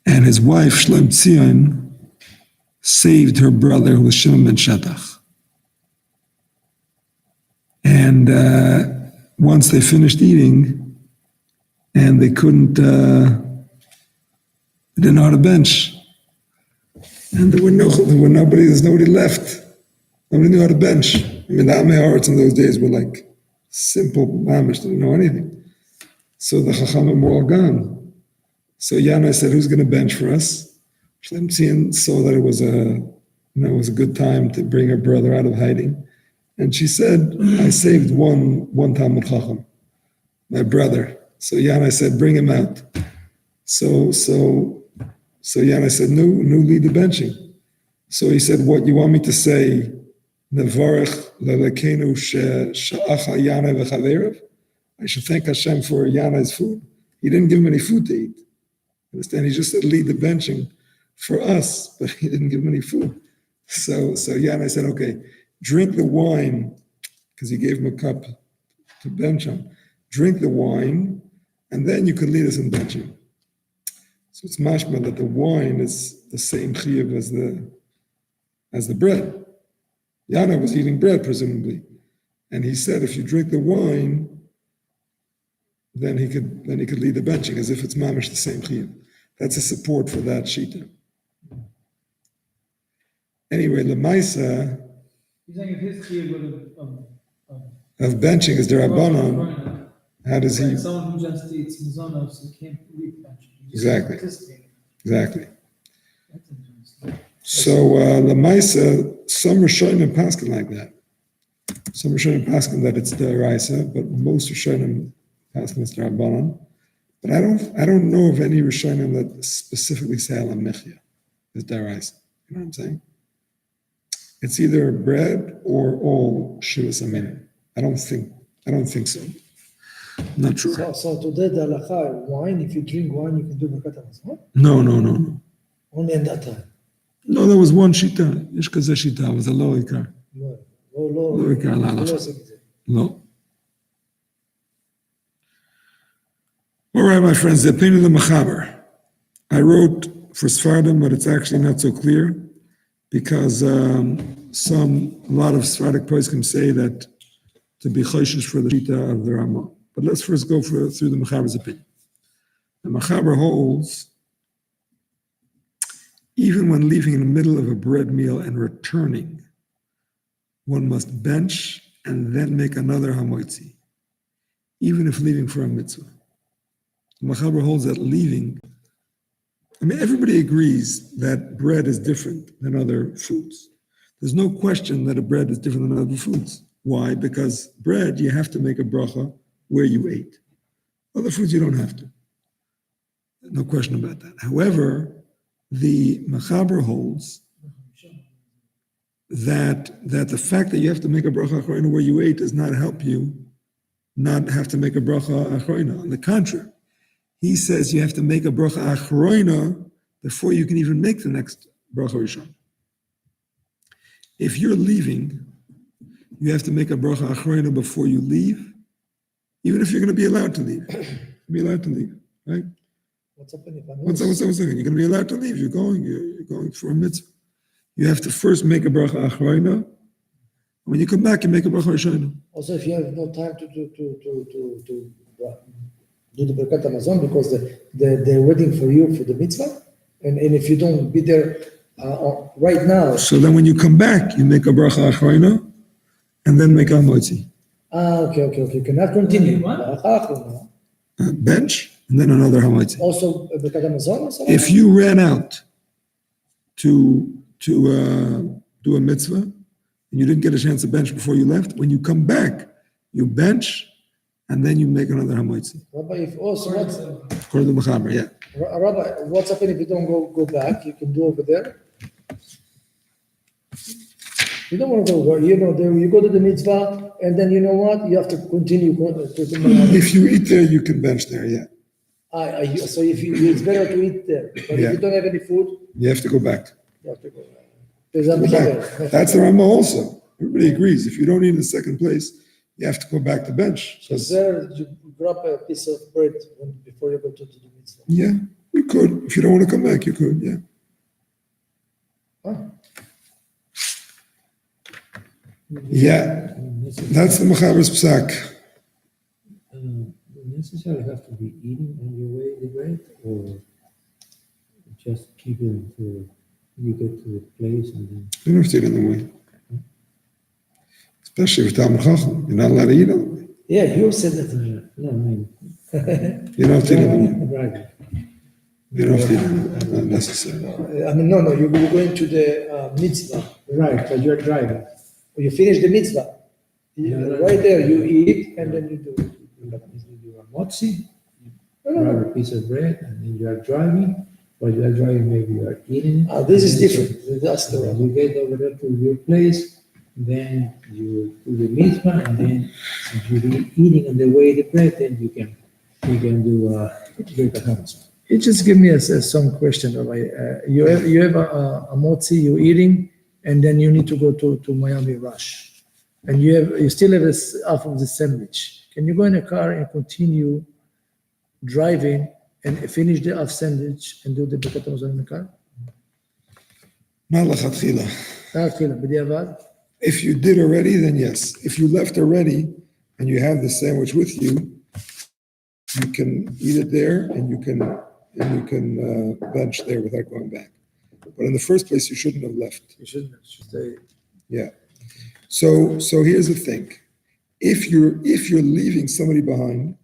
And his wife, Shlem Tzion, saved her brother, who was Shimon ben Shetach. And once they finished eating, and they couldn't, they didn't know how to bench. And there's nobody left. Nobody knew how to bench. I mean, the Amei Haaretz in those days were like simple mamish, didn't know anything. So the Chachamim were all gone. So Yana said, who's going to bench for us? Shlemtzian saw that it was a good time to bring her brother out of hiding. And she said, I saved one Talmud Chacham, my brother. So Yana said, bring him out. So Yana said, no, lead the benching. So he said, what, you want me to say, Nevarech lelekenu she'acha Yana v'chaverev? I should thank Hashem for Yana's food. He didn't give him any food to eat. Understand? He just said, lead the benching for us, but he didn't give him any food. So Yana said, okay, drink the wine, because he gave him a cup to bench on. Drink the wine, and then you could lead us in benching. So it's mashma that the wine is the same chiyuv as the bread. Yana was eating bread, presumably. And he said, if you drink the wine, then he could lead the benching, as if it's mamish the same chiyuv. That's a support for that shita. Anyway, Lemaisa He's saying if his key would of benching is derabanan, how does he? Someone who just eats mizonos, he can't leave bench. Exactly. Exactly. That's interesting. So Lemaisa, some Rishonim paskin like that. Some Rishonim paskin that it's deraisa, but most Rishonim paskin it's derabanan. But I don't know of any Rishonim that specifically say alam mechia is deraisa. You know what I'm saying? It's either bread or all shivas aminim. I don't think so. I'm not sure. So today the halacha, wine, if you drink wine, you can do Birkat Hamazon? No. Only in that time. No, there was one shita. Ish kazeh shita. It was a lo ikar. No. Lo ikar la halacha. No. All right, my friends, the opinion of the Mechaber. I wrote for Sfardim, but it's actually not so clear, because a lot of Sephardic poskim say that to be choishish for the shita of the Ramah. But let's first go through the Mechaber's opinion. The Mechaber holds, even when leaving in the middle of a bread meal and returning, one must bench and then make another hamoitzi, even if leaving for a mitzvah. The Mechaber holds that leaving, everybody agrees that bread is different than other foods. There's no question that a bread is different than other foods. Why? Because bread, you have to make a bracha where you ate. Other foods, you don't have to. No question about that. However, the Mechaber holds that the fact that you have to make a bracha achroina where you ate does not help you not have to make a bracha achroina. On the contrary, he says you have to make a bracha achroina before you can even make the next bracha rishon. If you're leaving, you have to make a bracha achroina before you leave, even if you're going to be allowed to leave. Be allowed to leave, right? What's happening if I'm What's that? You're going to be allowed to leave. You're going for a mitzvah. You have to first make a bracha achroina. When you come back, you make a bracha rishona. Also, if you have no time to do the Birkat Hamazon because they're waiting for you for the mitzvah, and if you don't be there right now. So then when you come back, you make a bracha achroina, and then make a moitzi. Okay. You cannot continue. Bench, and then another hamoitzi. Also, Birkat Hamazon or something? If you ran out to do a mitzvah, and you didn't get a chance to bench before you left, when you come back, you bench, and then you make another hamoitzi. Rabbi, if also According to Mechaber, yeah. Rabbi, what's happening if you don't go back? You can do over there. You don't want to go over. You go to the mitzvah, and then you know what? You have to continue. If you eat there, you can bench there, yeah. So it's better to eat there. But Yeah. if you don't have any food, You have to go back. you have to go back. Go back. That's the Rama also. Everybody agrees. If you don't eat in the second place, you have to go back to bench. So there, you grab a piece of bread before you go to the mitzvah. Yeah, you could. If you don't want to come back, you could, yeah. Huh? Yeah, that's the Mechaber's psak. You necessarily have to be eating on your way to bread, or just keep it until you get to the place and then. You don't have to eat on the way. Especially if Talmud Chacham, you're not allowed to eat on the way. Yeah, you said that. No, maybe. You don't have to, do- Right. you don't have to, not necessary. I mean, no, you're going to the mitzvah. Right, but you're driving. You finish the mitzvah. Right there, you eat and then you do it. You are motzi, No, no, grab no. a piece of bread, and then you are driving. While you are driving, maybe you are eating. This is And then different. That's the when one. you get over there to your place, then you do the mitzvah, and then since you be eating on the way the bread, then you can do Birkat Hamazon. You just give me some question, Rabbi. You have a motzi, you're eating, and then you need to go to Miami Rush, and you still have half of the sandwich. Can you go in a car and continue driving and finish the half sandwich and do the Birkat Hamazon in the car? Not lechatchila. בדיעבד? If you did already, then yes. If you left already and you have the sandwich with you, you can eat it there and you can bench there without going back. But in the first place, you shouldn't have left. You shouldn't stay. Yeah. So here's the thing. If you're leaving somebody behind,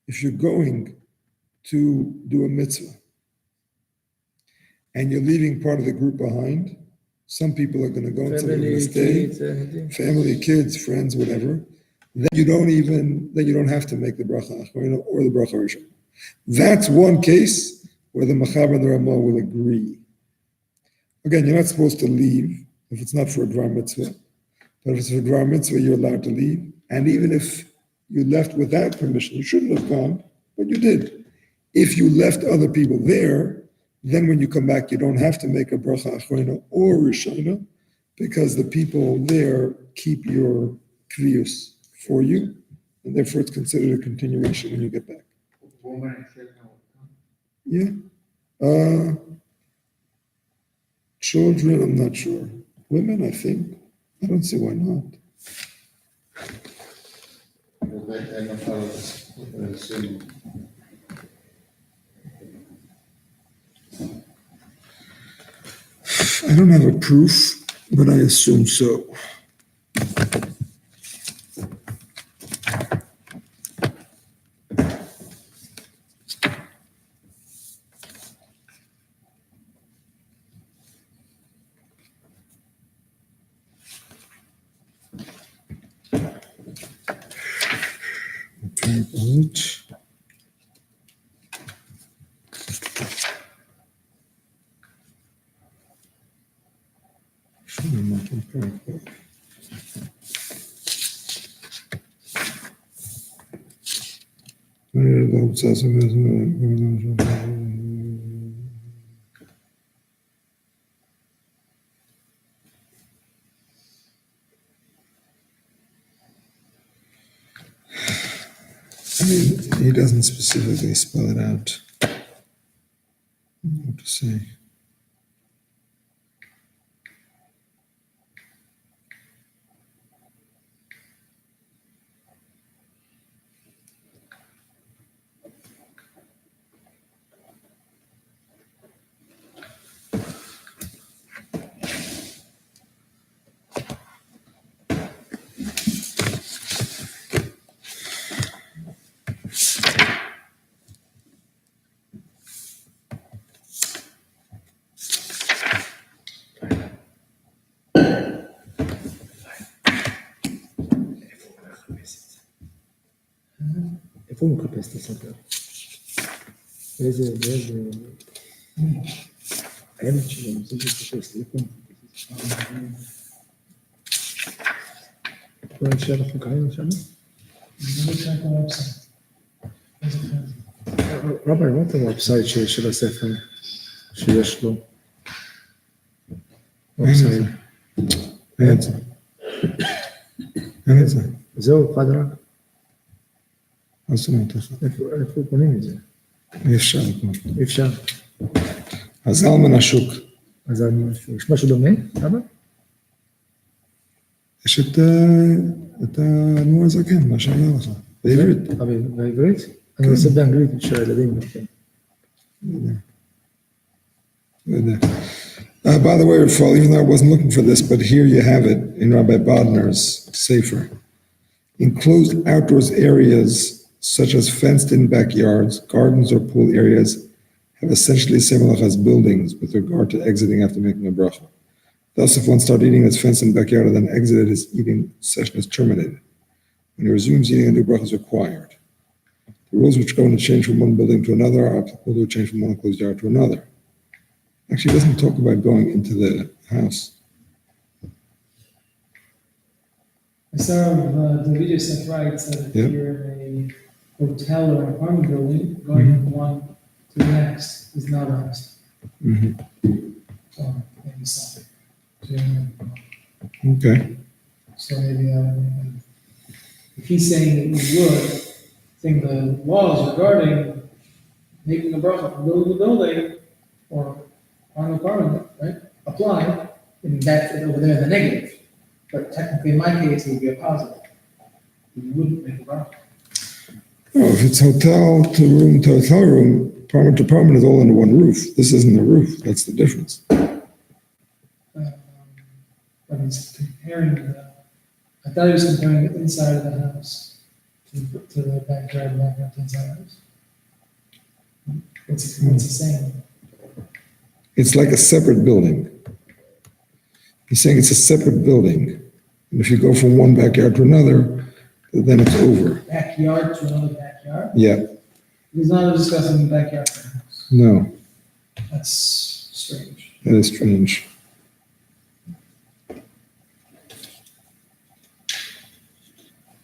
if you're going to do a mitzvah and you're leaving part of the group behind, some people are going to go and some are going to stay. Kids, anything. Family, kids, friends, whatever, then you don't have to make the bracha acharina or the bracha rishon. That's one case where the Machaber and the Ramah will agree. Again, you're not supposed to leave if it's not for a dvar mitzvah. But if it's for a dvar mitzvah, you're allowed to leave. And even if you left without permission, you shouldn't have gone, but you did. If you left other people there, then when you come back, you don't have to make a bracha acharina or rishona, because the people there keep your kriyus for you, and therefore it's considered a continuation when you get back. Yeah. Children, I'm not sure. Women, I think. I don't see why not. I don't follow this. I assume. I don't have a proof, but I assume so. Okay, out. I mean, he doesn't specifically spell it out. I don't know what to say. איפה הוא מחפש את הספר? באיזה... הילד שלו, זה מחפש, איפה הוא מחפש? כל אנשי אנחנו קראנו שם? אני לא check the website. איזה חלק? רבי, מה את הוובסייט של הספר שיש לו? וובסייט. אין את זה. אין את זה. זהו, אחד רק. מה זאת אומרת לך? איפה קונים את זה? אי אפשר לקנות. אי אפשר. אז זלמן השוק. אז יש משהו דומה? למה? יש את האדמו"ר הזקן, מה שאמר לך. בעברית. בעברית? אני עושה באנגלית של הילדים. לא יודע. By the way, Rafal, even though I wasn't looking for this, but here you have it in Rabbi Bodner's Sefer. Enclosed outdoors areas such as fenced-in backyards, gardens, or pool areas have essentially similar as buildings with regard to exiting after making a bracha. Thus, if one started eating in his fenced-in backyard and then exited, his eating session is terminated. When he resumes eating, a new bracha is required. The rules which govern a change from one building to another are applicable to a change from one enclosed yard to another. Actually, it doesn't talk about going into the house. I saw the video set right, so if Yeah. you're in a hotel or an apartment building, going from one to the next is not right. Mhm. So maybe something. Okay. So maybe, if he's saying that we would, saying the laws regarding making a bracha from building to building, or on apartment, right, apply, and that's it over there in the negative. But technically, in my case, it would be a positive. You wouldn't make a bracha. Oh, if it's hotel to hotel room, apartment to apartment is all under one roof. This isn't a roof. That's the difference. But he's comparing I thought he was comparing the inside of the house to the backyard, and backyard to inside of the house. What's he saying? It's like a separate building. He's saying it's a separate building. And if you go from one backyard to another, then it's over. Backyard to another backyard? Yeah, He's not discussing the backyard of the house. no, That's strange. that is strange.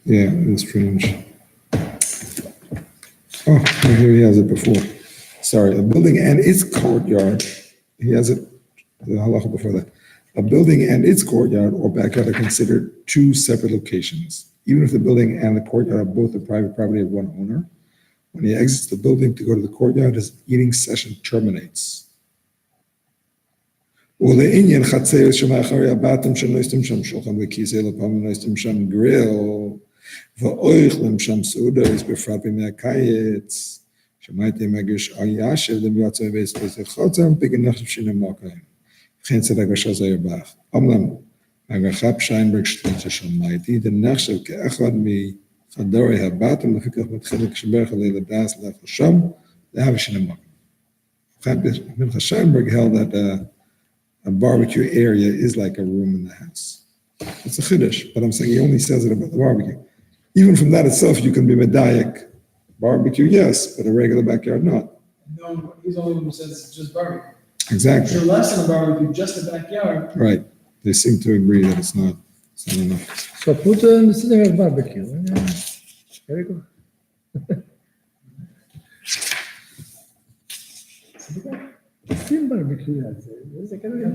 Yeah, it is strange. Oh, here he has it before. Sorry, a building and its courtyard. He has it, the halacha before that. A building and its courtyard or backyard are considered two separate locations. Even if the building and the courtyard are both the private property of one owner, when he exits the building to go to the courtyard, his eating session terminates. ולעניין חצר שמאחורי הבתים שנוסעים שם שולחן וכיסא לפעמים נוסעים שם גריל ואוכלים שם סעודות בפרט בימי הקיץ שמעתי מגיש ישב למיועצי ועשת חוצר בגנח שנמוקם וכן צדק אשר זה ירבח. אומנם הגרחה פשיינברג שליטה שמעתי דנחשב כאחד מחדורי הבתים לפיכך מתחיל כשברך עלי לדעס לאכול שם להב שנמוקם. Mincha Scheinberg held that a barbecue area is like a room in the house. It's a chiddush, but I'm saying he only says it about the barbecue. Even from that itself, you can be medayek. Barbecue, yes, but a regular backyard, not. No, he's the only one who says it's just barbecue. Exactly. If you're less than a barbecue, just a backyard, Right. They seem to agree that it's not enough. So put in the sitting at barbecue. Very good. שים ברבקיו על זה, וזה כנראה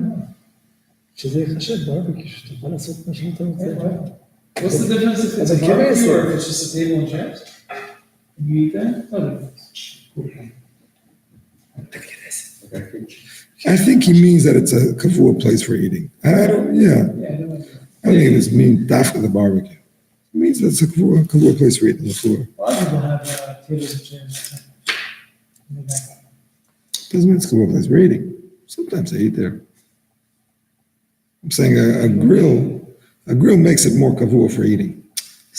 שזה ייחשב ברבקיו, שתוכל לעשות מה שאתה רוצה. what's the difference if it's a But the curious barbecue or thing- if it's just a table and chairs? And you eat that? No difference. I think he means that it's a kavua place for eating. I don't, yeah. Yeah, I don't like that. I don't think it just means after the barbecue. It means that it's a kavua place for eating the floor. A lot of people have tables and chairs. In the backyard. Doesn't mean it's a kavua place for eating. Sometimes they eat there. I'm saying a grill makes it more kavua for eating.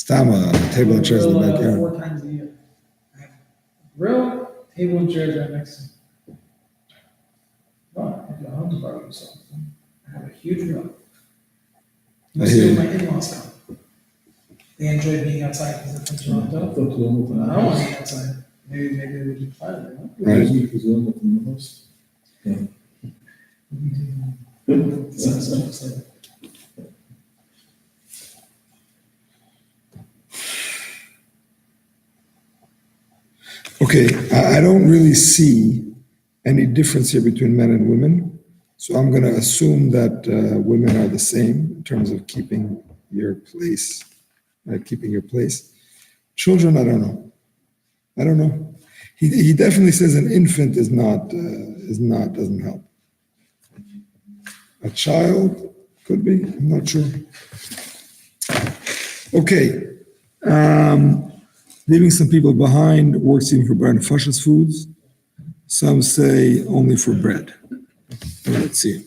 Stama, table and chairs in the Grill, backyard. 4 times a year. I have grill, table and chairs right next to me. Well, I do a home barbecue, so I have a huge grill. I hear you. My in-laws come. They enjoy being outside because they're from Toronto. I thought you almost. I don't want to be outside. Maybe we can try it, you know? Right. Sounds like- Okay, I don't really see any difference here between men and women. So I'm going to assume that women are the same in terms of keeping your place, right? Keeping your place. Children, I don't know. I don't know. He definitely says an infant doesn't help. A child could be, I'm not sure. Okay. Leaving some people behind works even for bar and fashas foods. Some say only for bread. Let's see.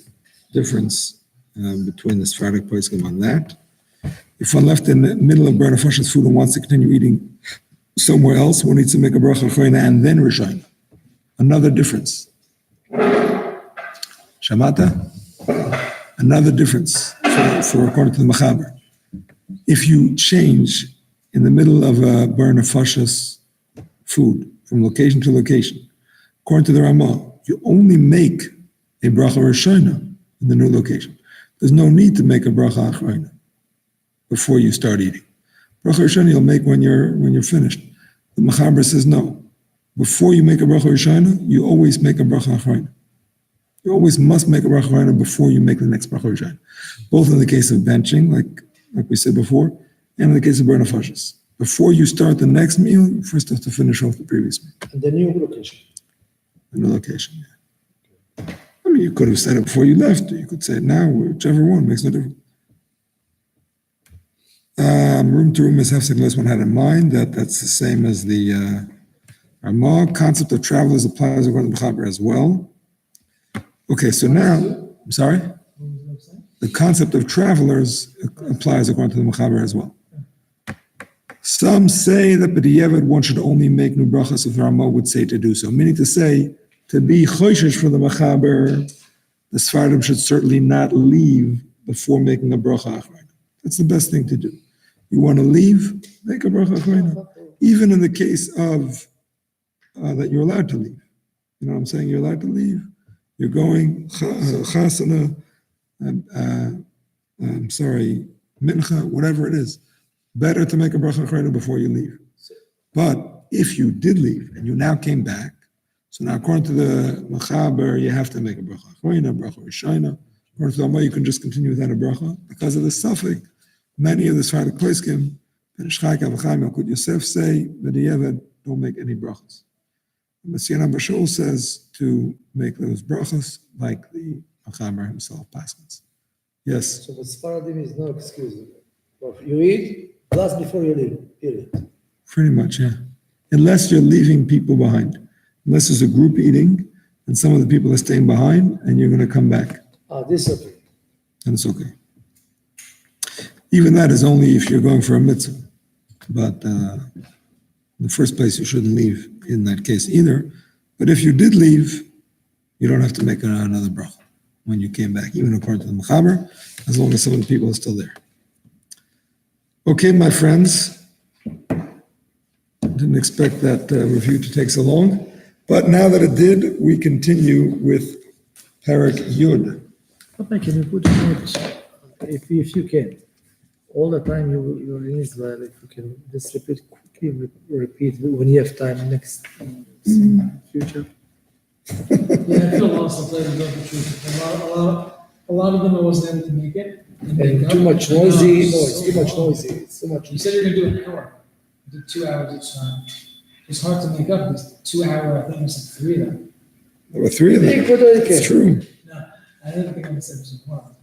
Difference between the Sephardic poskim on that. If one left in the middle of Brachos Fashas food and wants to continue eating somewhere else, one needs to make a bracha achroina and then rishayna. Another difference. Shamata? Another difference for according to the Machaber. If you change in the middle of a burn of fashas food from location to location, according to the Ramah, you only make a bracha rishayna in the new location. There's no need to make a bracha achroina before you start eating. Bracha rishayna you'll make when you're finished. The Machaber says no. Before you make a bracha rishayna, you always make a bracha achroina. You always must make a bracha achroina before you make the next bracha rishayna. Both in the case of benching, like we said before, and in the case of burn of fashas. Before you start the next meal, you first have to finish off the previous meal. And the new location. In the location, yeah. I mean, you could have said it before you left, or you could say it now, whichever one, makes no difference. Room to room is hefsek unless one had in mind that that's the same as the Ramah. Concept of travelers applies according to the Mechaber as well. Okay, so now, I'm sorry? The concept of travelers applies according to the Mechaber as well. Some say that b'diavad one should only make new brachas if the Ramah would say to do so. Meaning to say, to be choishish for the Mechaber, the Sfardim should certainly not leave before making a bracha achroina. That's the best thing to do. You want to leave, make a bracha achroina. Even in the case of that you're allowed to leave. You know what I'm saying? You're allowed to leave. You're going chasana, mincha, whatever it is. Better to make a bracha achroina before you leave. But if you did leave and you now came back, so now according to the Mechaber, you have to make a bracha achroina, bracha rishayna. According to the Ramah, you can just continue without a bracha. Because of the suffix, many of the Sfardim Koiskim, Ben Ishchai, Avachai, Malkut Yosef say, b'diavad, don't make any brachas. Messiah Bashul says to make those brachas like the Mechaber himself passes. Yes? So the Sephardim is no excuse. You eat, last before you leave, period. Pretty much, yeah. Unless you're leaving people behind. Unless there's a group eating and some of the people are staying behind and you're going to come back. This is okay. And it's okay. Even that is only if you're going for a mitzvah. But in the first place, you shouldn't leave in that case either. But if you did leave, you don't have to make another bracha when you came back, even according to the Mechaber, as long as some of the people are still there. Okay, my friends. Didn't expect that review to take so long. But now that it did, we continue with Parak Yud. Okay, can you put notes, if you can, all the time you're in Israel, if you can just repeat when you have time next future. Yeah, I feel lost. I'll tell you the truth. A lot of them I wasn't able to make it. And too much noisy noise, too much noisy, it's too much. You said you're gonna do an hour. You did 2 hours each time. It's hard to make up. It's 2 hour. I think there's like 3 of them. There were 3 of them. It's true. No, I didn't think I was saying one.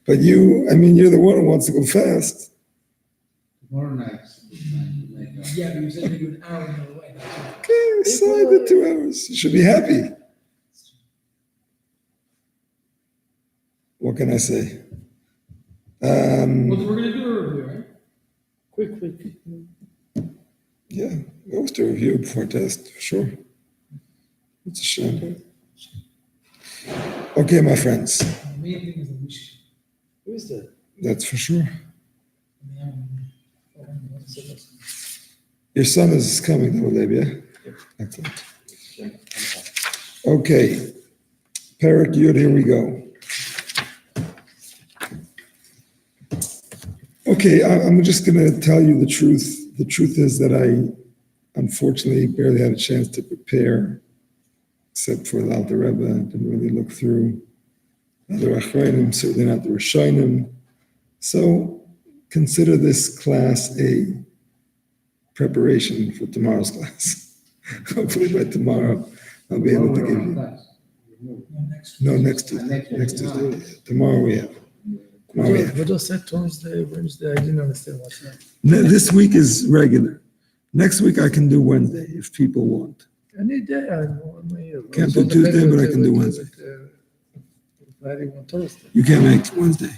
But you're the one who wants to go fast. Tomorrow night. Yeah, but you said you do an hour in the way. Okay, so I did 2 hours. You should be happy. What can I say? Well, we're gonna do a review, right? Quick. Yeah, we always do a review before test, for sure. It's a shame. Okay, my friends, The main thing is the wish. Who is that? that's for sure. Your son is coming, though, Leib, yeah? Excellent. Okay, Parak Yud, here we go. Okay, I'm just going to tell you the truth. The truth is that I, unfortunately, barely had a chance to prepare, except for the Alter Rebbe. I didn't really look through the Achronim, certainly not the Rishonim. So consider this class a preparation for tomorrow's class. Hopefully by tomorrow, I'll be able to give you. No, next Tuesday. Tomorrow we have. What just said Thursday, Wednesday, I didn't understand what's that. This week is regular. Next week I can do Wednesday if people want. Any day, I'm on my. Can't do Tuesday, but I can do Wednesday. Friday or Thursday. You can't make Wednesday.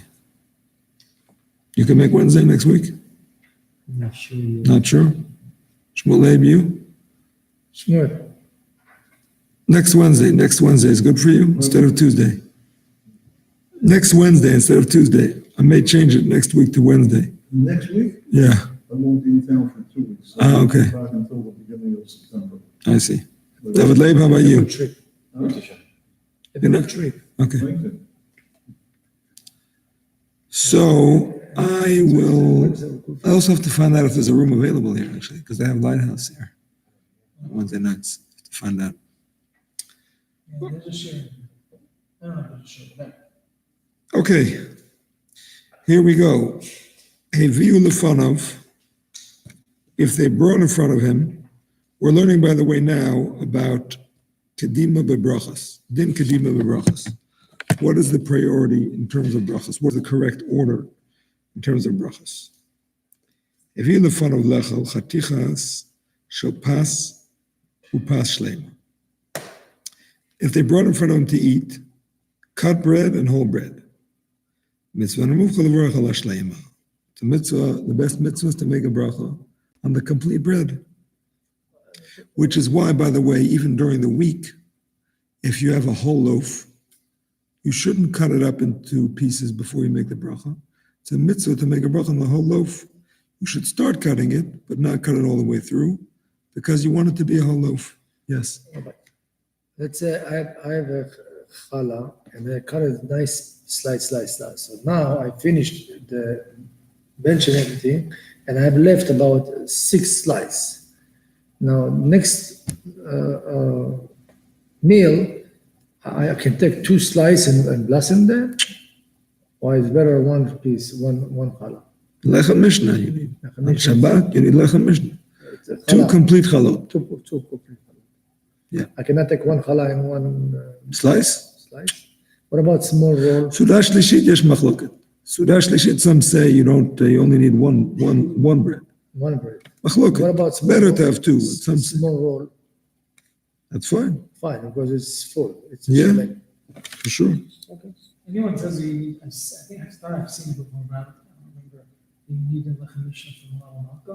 You can make Wednesday next week? I'm not sure yet. Not sure? Shmuel Leib, you? Shmuel, Next Wednesday is good for you instead of Tuesday. Next Wednesday instead of Tuesday. I may change it next week to Wednesday. Next week, Yeah, I won't be in town for 2 weeks. So Ah, okay. Back until the beginning of September. I see. David Leib, how about you? trip. Huh? A good trip. Okay. Thank you. So I also have to find out if there's a room available here, actually, because they have Lighthouse here on Wednesday nights. To find out. Yeah, they're just sharing. I don't know if they're just sharing that. Okay, here we go. Heviu lefanov, if they brought in front of him, we're learning, by the way, now about kedima bebrachos, din kedima bebrachos. What is the priority in terms of brachos? What is the correct order in terms of brachos? Heviu lefanov lechel chatichas shel pas upas shleima. If they brought in front of him to eat, cut bread and whole bread. Mitzvah nemucha levarach ala shleima. The mitzvah, the best mitzvah is to make a bracha on the complete bread. Which is why, by the way, even during the week, if you have a whole loaf, you shouldn't cut it up into pieces before you make the bracha. It's a mitzvah to make a bracha on the whole loaf. You should start cutting it, but not cut it all the way through, because you want it to be a whole loaf. Yes. Let's say I have a challah and I cut a nice slice. So now I finished the bench and everything, and I have left about 6 slices. Now, next meal, I can take 2 slices and blossom them, or it's better one piece, one challah. Lechem Mishnah you need. Lechem On Mishnah. Shabbat, you need Lechem Mishnah. It's a 2 challah. complete chalot. Two complete challah. Yeah. I cannot take one challah and one Slice? slice. What about small roll? Sudah Shlishit yesh machloket. Sudah Shlishit, some say you only need one bread. One bread. Machloket. What about small Better roll? to have 2. Some say. Small roll, That's fine, fine, because it's full. It's Yeah. select. for sure. Okay. Anyone tells you, I think I've seen it before, but I don't remember. You need a lechem mishnah from Malamalka.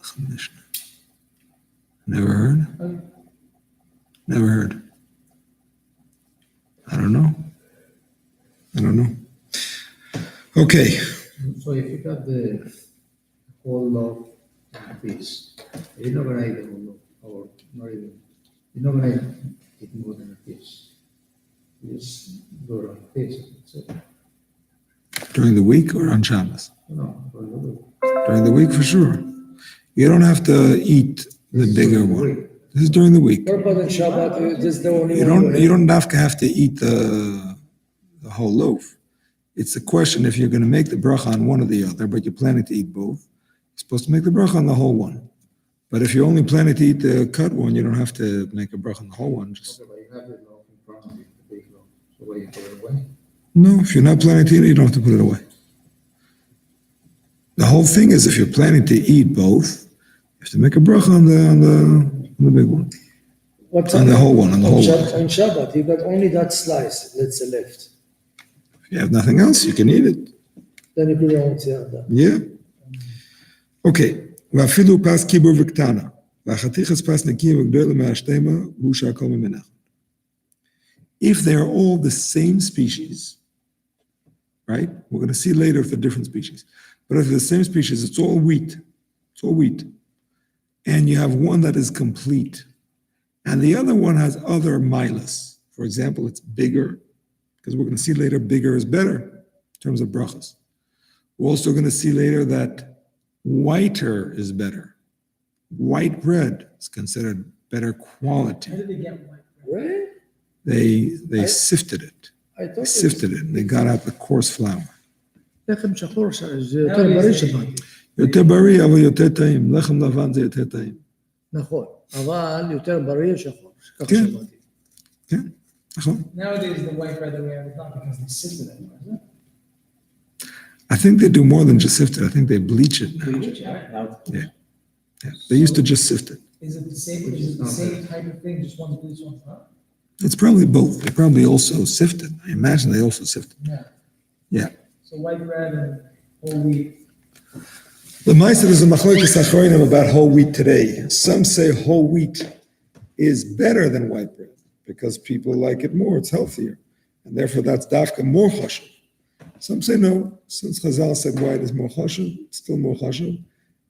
Lechem Mishnah. Never heard? Okay. Never heard. I don't know. Okay, So if you got the whole loaf and piece, you're not gonna eat the whole loaf, or not even, you're not gonna eat more than a piece. You just go around a piece, that's it. during the week or on Shabbos? No, for the loaf. During the week, for sure. You don't have to eat the bigger one. This is during the week. What about in Shabbat? This is the only You one. don't have to eat the whole loaf. It's a question if you're going to make the bracha on one or the other, but you're planning to eat both. You're supposed to make the bracha on the whole one. But if you're only planning to eat the cut one, you don't have to make a bracha on the whole one. Just Okay, but you have the loaf in front of you, the big loaf, so where you put it away. no. If you're not planning to eat it, you don't have to put it away. The whole thing is if you're planning to eat both, you have to make a bracha on the big one, What's on the whole one, on the whole one. On Shabbat, you got only that slice, let's say left. If you have nothing else, you can eat it. Then you put it on the other. Yeah. Okay. ואפילו פס קיבור וקטנה, והחתיכס פס נקי וגדולה מהשתימה, הוא שהכל ממנה. If they're all the same species, right? We're going to see later if they're different species. But if they're the same species, it's all wheat. It's all wheat. And you have one that is complete. And the other one has other milas. For example, it's bigger, because we're going to see later bigger is better in terms of brachos. We're also going to see later that whiter is better. White bread is considered better quality. How did they get white bread? Really? They sifted it. I thought They sifted it. And they got out the coarse flour. לחם שחור זה יותר בריא שמעתי. יותר בריא, אבל יותר טעים. לחם לבן זה יותר טעים. נכון, אבל יותר בריא שחור, ככה כן. שמעתי. כן, נכון. Nowadays, the white bread that we have is not because they sifted it, is it? I think they do more than just sift it. I think they bleach it now. Yeah. They used to just sift it. Is it the same type of thing, just one's bleached, one's not? It's probably both. They probably also sifted. I imagine they also sifted. Yeah. Yeah. So So white bread and whole wheat. The Ma'aser is a machlokes achronim about whole wheat today. Some say whole wheat is better than white bread because people like it more, it's healthier. And therefore that's dafka more chashuv. Some say no, since Chazal said white is more chashuv, it's still more chashuv.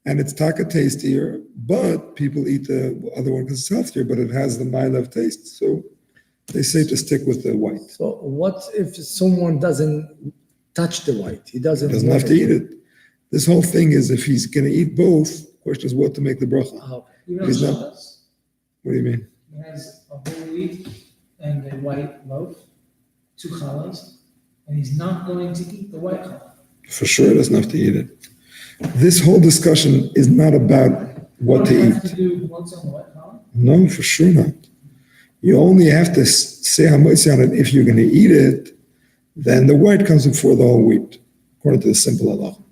And it's taka tastier, but people eat the other one because it's healthier, but it has the ma'alev taste. So they say to stick with the white. So what if someone doesn't touch the white? He doesn't Doesn't want have to eat it. This whole thing is if he's going to eat both, question is what to make the bracha. Oh, You know He's what not- does? What do you mean? He has a whole wheat and a white loaf, 2 challahs, and he's not going to eat the white challah. For sure he doesn't have to eat it. This whole discussion is not about what to You don't have eat. to do what's on the white challah. No, for sure not. You only have to say hamotzi on it if you're going to eat it, then the white comes before the whole wheat, according to the simple halacha.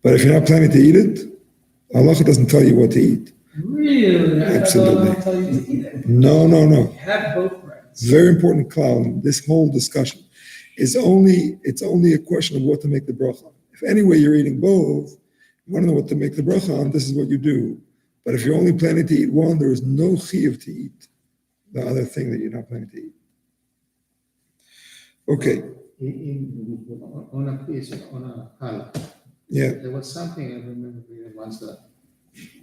But if you're not planning to eat it, halacha doesn't tell you what to eat. Really? I thought Absolutely. I'll tell you to eat it. No. You have both breads. Very important cloud. This whole discussion is it's only a question of what to make the bracha. If anyway you're eating both, you want to know what to make the bracha on, this is what you do. But if you're only planning to eat one, there is no chiyuv to eat the other thing that you're not planning to eat. Okay, On a piece, on a challah, yeah. there was something I remember reading once that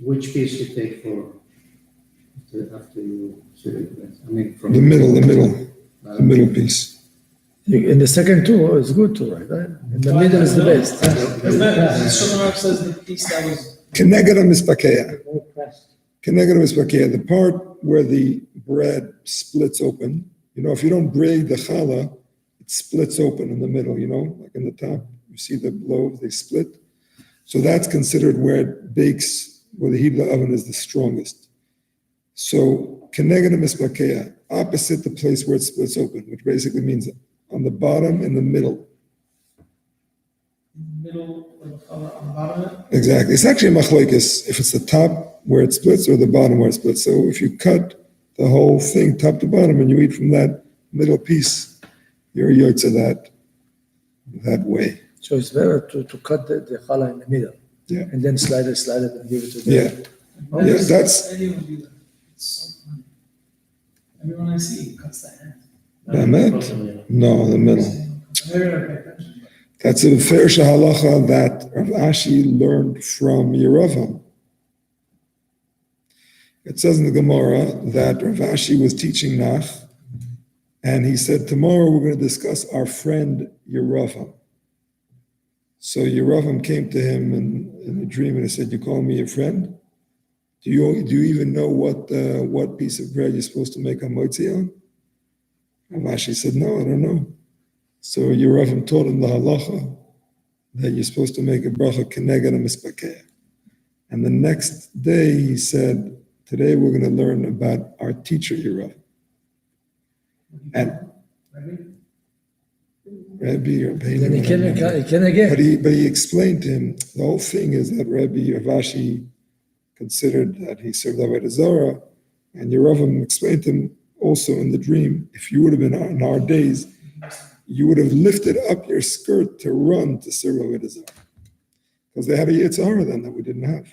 which piece you take for after you shoot it. I mean, from The middle piece. in the second two, it's good too, right? In the middle is the best. Isn't that, Shulchan Aruch says the piece that was, Keneged mispakeya. More pressed. Keneged mispakeya, the part where the bread splits open. You know, if you don't braid the challah, it splits open in the middle, you know, like in the top. You see the loaves, they split. So that's considered where it bakes, where the heat of the oven is the strongest. So, keneged mispakeya, opposite the place where it splits open, which basically means on the bottom and the middle. middle of the challah on the bottom of it. Exactly. It's actually a machlokes if it's the top where it splits or the bottom where it splits. So if you cut the whole thing top to bottom and you eat from that middle piece, you're yotze that way. So it's better to cut the challah in the middle. Yeah. And then slide it and give it to the. Yeah. Yeah, that's- Anyone do that. It's so funny. Everyone I see cuts that hand. Be'emet? No, the middle. Maybe I don't pay attention. That's a fair halacha that Rav Ashi learned from Yeravam. It says in the Gemara that Rav Ashi was teaching Nach, and he said, tomorrow we're going to discuss our friend Yeravam. So Yeravam came to him in a dream and he said, you call me your friend? Do you even know what piece of bread you're supposed to make a motzi on? Rav Ashi said, no, I don't know. So Yeravam taught him the halacha that you're supposed to make a bracha keneged a mispakeya. And the next day he said, today we're going to learn about our teacher Yeravam. And Rabbi or Then he can But again. he explained to him, the whole thing is that Rabbi Rav Ashi considered that he served Avodah Zarah, and Yeravam explained to him also in the dream, if you would have been in our days, you would have lifted up your skirt to run to serve Avodah Zarah. Because they had a Yitzhara then that we didn't have.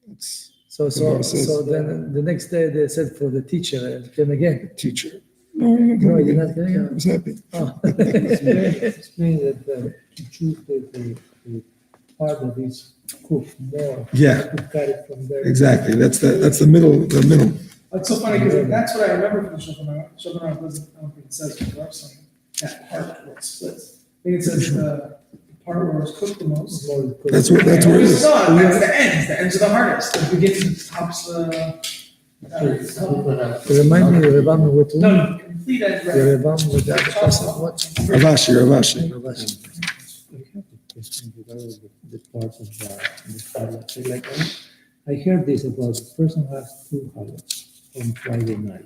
That's So Gemara says. then the next day they said for the teacher, and came again. teacher. No, No, you're not getting I it. was happy. Oh. Explain that to choose the part that is cooked more. Yeah. To cut it from there. Exactly. That's the middle. That's so funny because that's what I remember from the Shulchan Aruch. Shulchan Aruch doesn't, I don't think it says what Aruch saying, that part where it splits. I think it says the part where it's cooked the most. That's where it Always is. thought that's the ends. The ends are the hardest. The beginning tops the. Remind me, Rebam with who? No, complete ends. The Right. Rebam with the other person. What? Rav Ashi. I have a question regarding the parts of the challah. So like, I heard this about the person has 2 challahs on Friday night.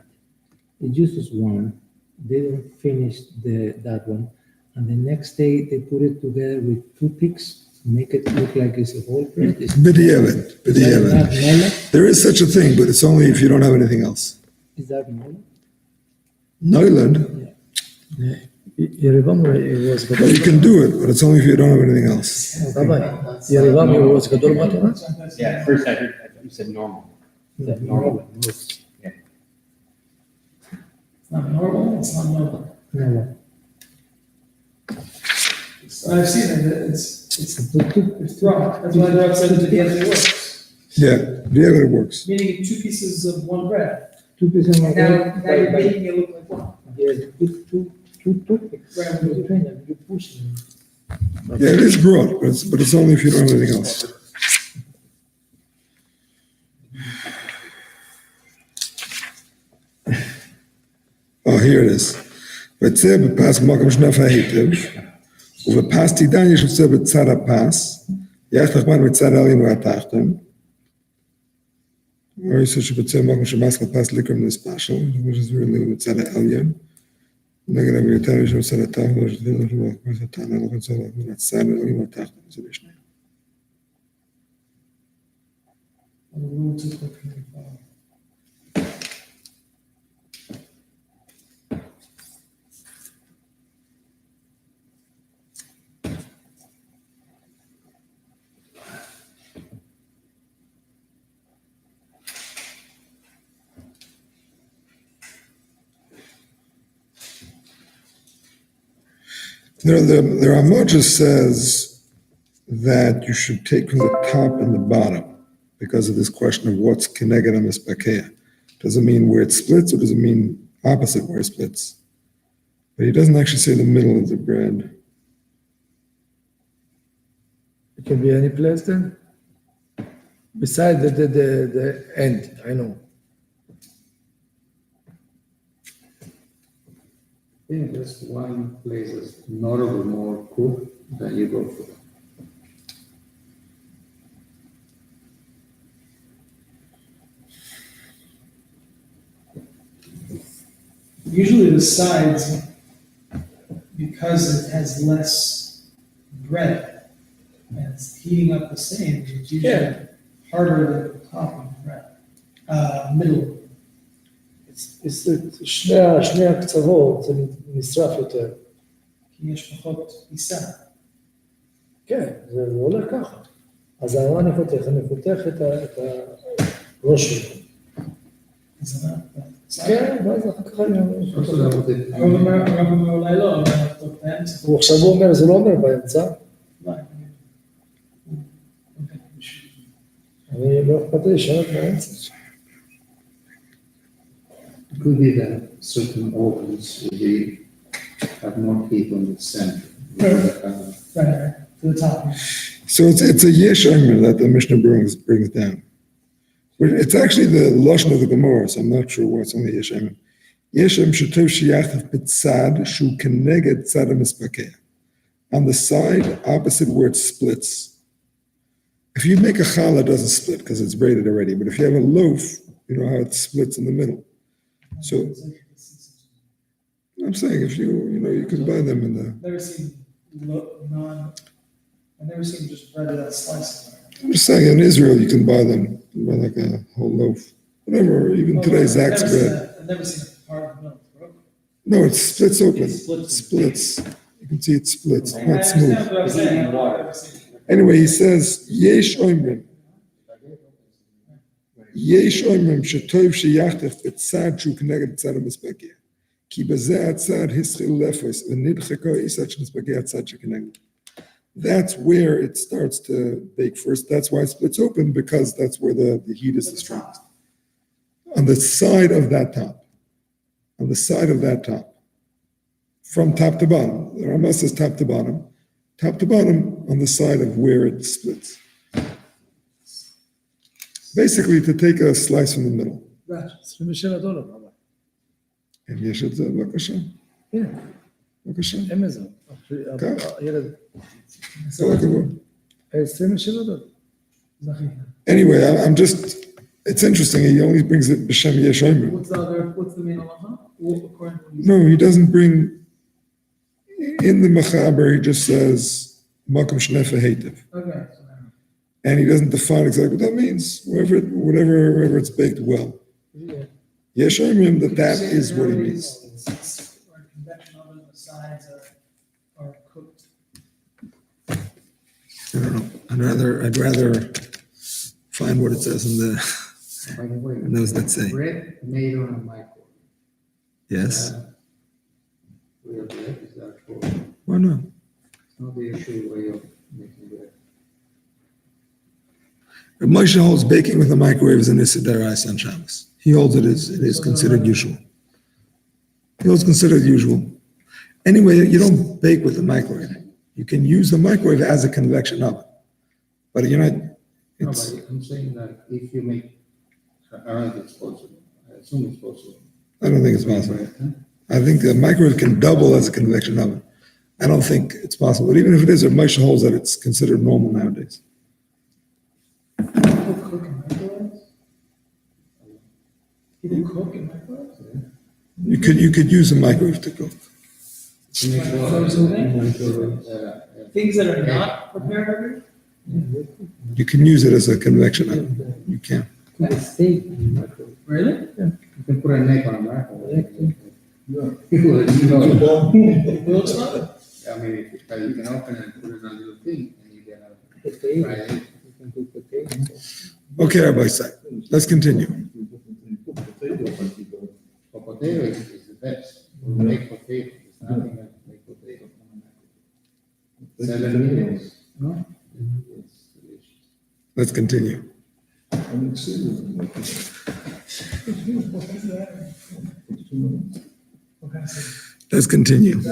He uses one, they don't finish that one, and the next day they put it together with toothpicks, make it look like it's a whole bread. Is B'diavad. that B'diavad. not nola? There is such a thing, but it's only if you don't have anything else. Is that nola? Noiland. Yerivam was Well, Gadol. you can do it, but it's only if you don't have anything else. Rabbi, Yerivam was Gadol Matorah? Yeah, at first I thought you said normal. Is that normal? It's not normal, it's not normal. No, I've seen it, it's wrong. That's why the Rav said that the other works. Yeah, the other works. Meaning two pieces of one bread. 2% And now you're making it look like one. Yes, you put two toothpicks in between them, you push them. Yeah, it is broad, but it's only if you don't have anything else. Oh, here it is. ויצא בפס מקום שנפה היטב, ובפס תידן יש יוצא בצד הפס, יחד תחמן בצד העליון והתחתון. Or you said שבצד מקום שמס לפס לקרום לספשל, which is really בצד העליון. נגד אמיותר יש בצד התחתון, יש דין לכם להכבס התחתון, לא רוצה להכבס בצד העליון והתחתון, זה בשני. A little too quick for me to follow. The Ramah just says that you should take from the top and the bottom because of this question of what's keneged mispakeya. Does it mean where it splits or does it mean opposite where it splits? But he doesn't actually say the middle of the bread. It can be any place then? Beside the end, I know. I think there's one place that's notable more cooked than you go for. Usually the sides, because it has less bread, and it's heating up the same, it's usually harder than the top of the bread, middle. שני הקצוות זה נשרף יותר. כי יש פחות עיסה. כן, זה הולך ככה. אז אני חותך את הראש שלו. אז מה? כן, ואז אחר כך אני הרב אומר אולי לא, אבל טוב באמצע. הוא עכשיו אומר, זה לא אומר באמצע. אני לא אכפת לי לשנות באמצע. It could be that certain organs will be, have more heat on the center. Right, to the top. So it's a yesh omer that the Mishnah brings down. It's actually the lashon of the Gemara, so I'm not sure what's on the yesh omer. Yesh omer shetov sheyachtav b'tzad shu keneged tzad hamispakeh. On the side opposite where it splits. If you make a challah, it doesn't split because it's braided already. But if you have a loaf, you know how it splits in the middle. So I'm saying if you can buy them in the. Never seen I've never seen just bread without slicing. I'm just saying in Israel you can buy them. You buy like a whole loaf, whatever. Even today, Zach's bread. I've never seen a part of the milk broken. No, it splits open. It Splits. You can see it splits. I Not smooth. understand what I'm saying. I've never seen it. Anyway, he says yesh oimrim. יש אומרים שטוב שיחטף בצד שהוא כנגד צד המספקיה. כי בזה הצד הסחיל לפוס ונדחקו איסת שמספקיה הצד שכנגד. That's where it starts to bake first. That's why it splits open, because that's where the heat is the strongest. On the side of that top. On the side of that top. From top to bottom. The Rambam says top to bottom. Top to bottom on the side of where it splits. Basically, to take a slice from the middle. $27, אבל. אם יש את זה, בבקשה. כן, בבקשה. אין לזה. כך. ילד, כל הכבוד. $27. Anyway, I'm just, it's interesting, he only brings it b'shem yesh omer. What's the main halacha? According to what No, he doesn't bring, in the Mechaber, he just says, makom shnefa heitev. Okay. And he doesn't define exactly what that means, wherever it's baked well. Yesh omrim that is what he means. Convection oven, the sides of I don't know. I'd rather find what it says in the, By the way, in those that say. bread made on a microwave. Yes. Real bread is that for, Why not? not the usual way of making bread. Rav Moshe holds baking with a microwave is an Issa D'Oraisa on Shabbos. He holds it is considered usual. He holds considered usual. Anyway, you don't bake with the microwave. You can use the microwave as a convection oven. But you're not, No, it's, but I'm saying that if you make, I don't know if it's possible, I assume it's possible. I don't think it's possible. Bread, huh? I think the microwave can double as a convection oven. I don't think it's possible. But even if it is, Rav Moshe holds that it's considered normal nowadays. People cook in microwaves? People cook in microwaves? You could use a microwave to cook. To make Like water, frozen microwave, Things that are not prepared You can use it as a convection oven. You can. Cook a steak in the microwave. Really? You can put a neck on a microwave. Yeah. You know, It looks like it. I mean, you can open it and put it on a little thing and you get a Potato, fried egg. you can cook potatoes. Okay, Rabbi Isaac, let's continue. Potato might be good. For potato is the best. Make potato, it's nothing like make potato from a microwave. 7 minutes, no? It's delicious. Let's continue. I'm excited. Like this. What kind of thing? Let's continue. It's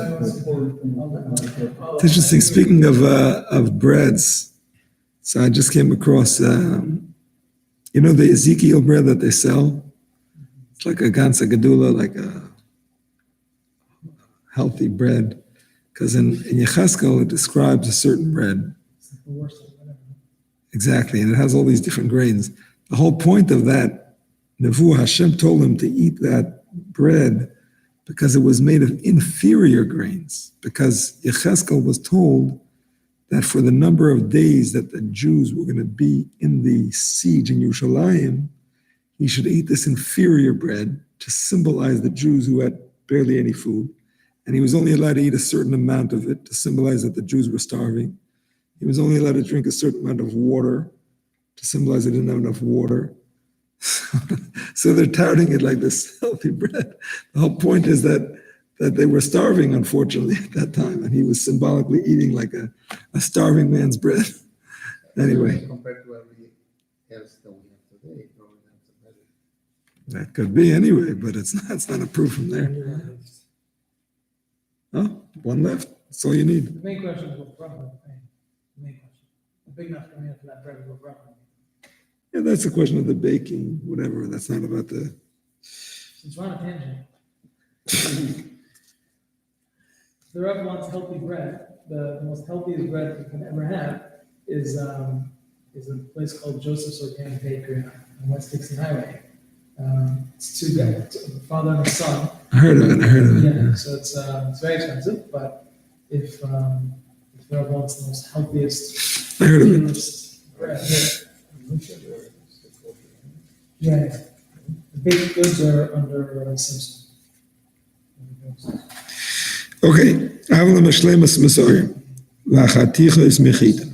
interesting. Speaking of breads, so I just came across, the Ezekiel bread that they sell. It's like a gansa gadula, like a healthy bread. Because in Yecheskel, it describes a certain bread. It's like the worst of whatever. Exactly, and it has all these different grains. The whole point of that, Nevu Hashem told him to eat that bread because it was made of inferior grains. Because Yecheskel was told that for the number of days that the Jews were going to be in the siege in Yerushalayim, he should eat this inferior bread to symbolize the Jews who had barely any food. And he was only allowed to eat a certain amount of it to symbolize that the Jews were starving. He was only allowed to drink a certain amount of water to symbolize they didn't have enough water. So they're touting it like this healthy bread. The whole point is that they were starving, unfortunately, at that time, and he was symbolically eating like a starving man's bread. Anyway, Compared to everything else that we have today, probably that's better. that could be anyway, but it's not a proof from there. Oh, one left. That's all you need. The main question is what problem, right? The main question. The big enough for me for that bread, what problem? Yeah, that's a question of the baking, whatever. That's not about the. Since we're on a tangent. The Rebbe wants healthy bread. The most healthiest bread you can ever have is a place called Joseph's Organic Bakery on West Dixie Highway. It's two guys, a father and a son. I heard of it. Yeah, so it's very expensive, but if the Rebbe wants the most healthiest, I heard of it. purest bread, yeah. The baked goods are under Simpson. Okay. Avla Mashlemas Masorim. Vachaticha is Mechita.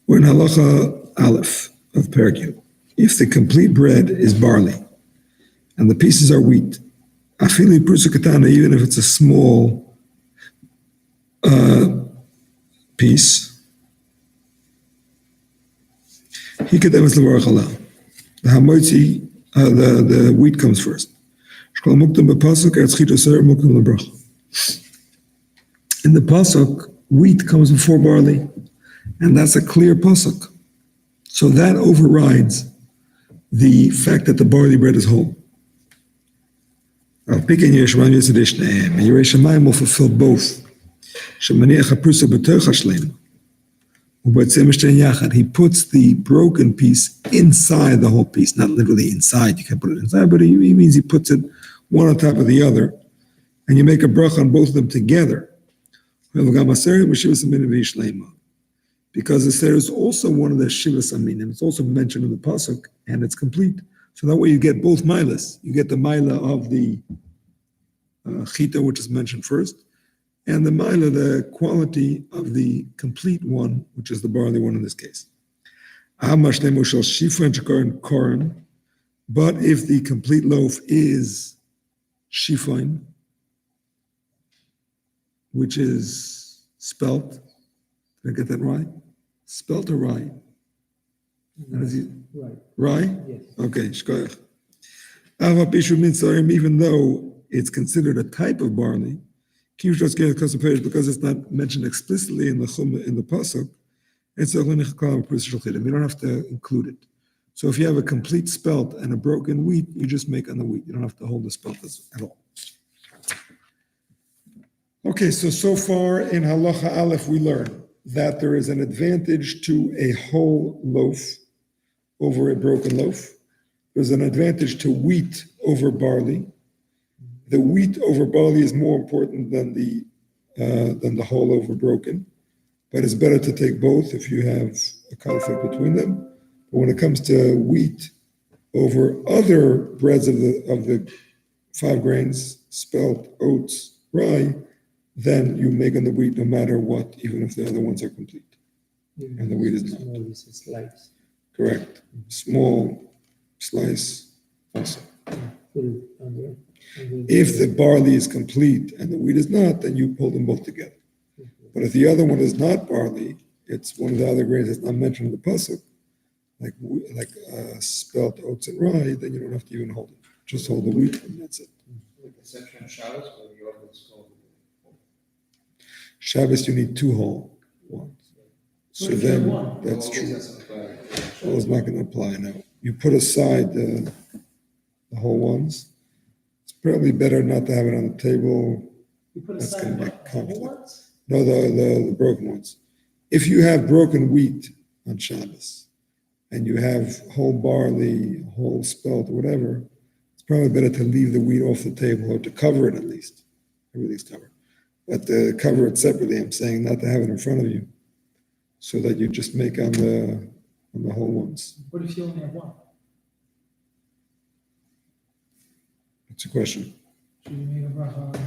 We're in Halacha Aleph of Perikut. If the complete bread is barley and the pieces are wheat, Afili Prusakatana, even if it's a small piece, he could have the hamotzi, the wheat comes first. In the pasuk, wheat comes before barley, and that's a clear pasuk. So that overrides the fact that the barley bread is whole. Yerei Shamayim will fulfill both. He puts the broken piece inside the whole piece, not literally inside. You can't put it inside, but he means he puts it one on top of the other, and you make a bracha on both of them together. Because the Seder is also one of the Shivas Aminim. It's also mentioned in the pasuk, and it's complete. So that way you get both milas. You get the mila of the chita, which is mentioned first, and the mila, the quality of the complete one, which is the barley one in this case. But if the complete loaf is shifain, which is spelt, did I get that right? Spelt or rye? How does he- Right, Rye? yes. Okay, shkoyach. Even though it's considered a type of barley, because it's not mentioned explicitly in the pasuk, you don't have to include it. So if you have a complete spelt and a broken wheat, you just make on the wheat. You don't have to hold the spelt at all. Okay, so far in Halacha Aleph, we learn that there is an advantage to a whole loaf over a broken loaf. There's an advantage to wheat over barley. The wheat over barley is more important than the whole over broken, but it's better to take both if you have a conflict between them. But when it comes to wheat over other breads of the 5 grains, spelt, oats, rye, then you make on the wheat no matter what, even if the other ones are complete. And the wheat is not. Small, this is slice. Correct. Small slice also. Put it under. If the barley is complete and the wheat is not, then you pull them both together. But if the other one is not barley, it's one of the other grains that's not mentioned in the pasuk, like spelt, oats, and rye, then you don't have to even hold it. Just hold the wheat and that's it. With the exception of Shabbos, where you always go. Shabbos, you need 2 whole ones. So What if you have then, one? that's Always true. doesn't apply. Well, it's not going to apply now. You put aside the whole ones. It's probably better not to have it on the table. You put That's aside gonna be what, the whole conflict. ones? No, the broken ones. If you have broken wheat on Shabbos and you have whole barley, whole spelt, whatever, it's probably better to leave the wheat off the table or to cover it at least. Everything's covered. But to cover it separately, I'm saying not to have it in front of you so that you just make on the whole ones. What if you only have one? That's a question. Should you make a bracha on the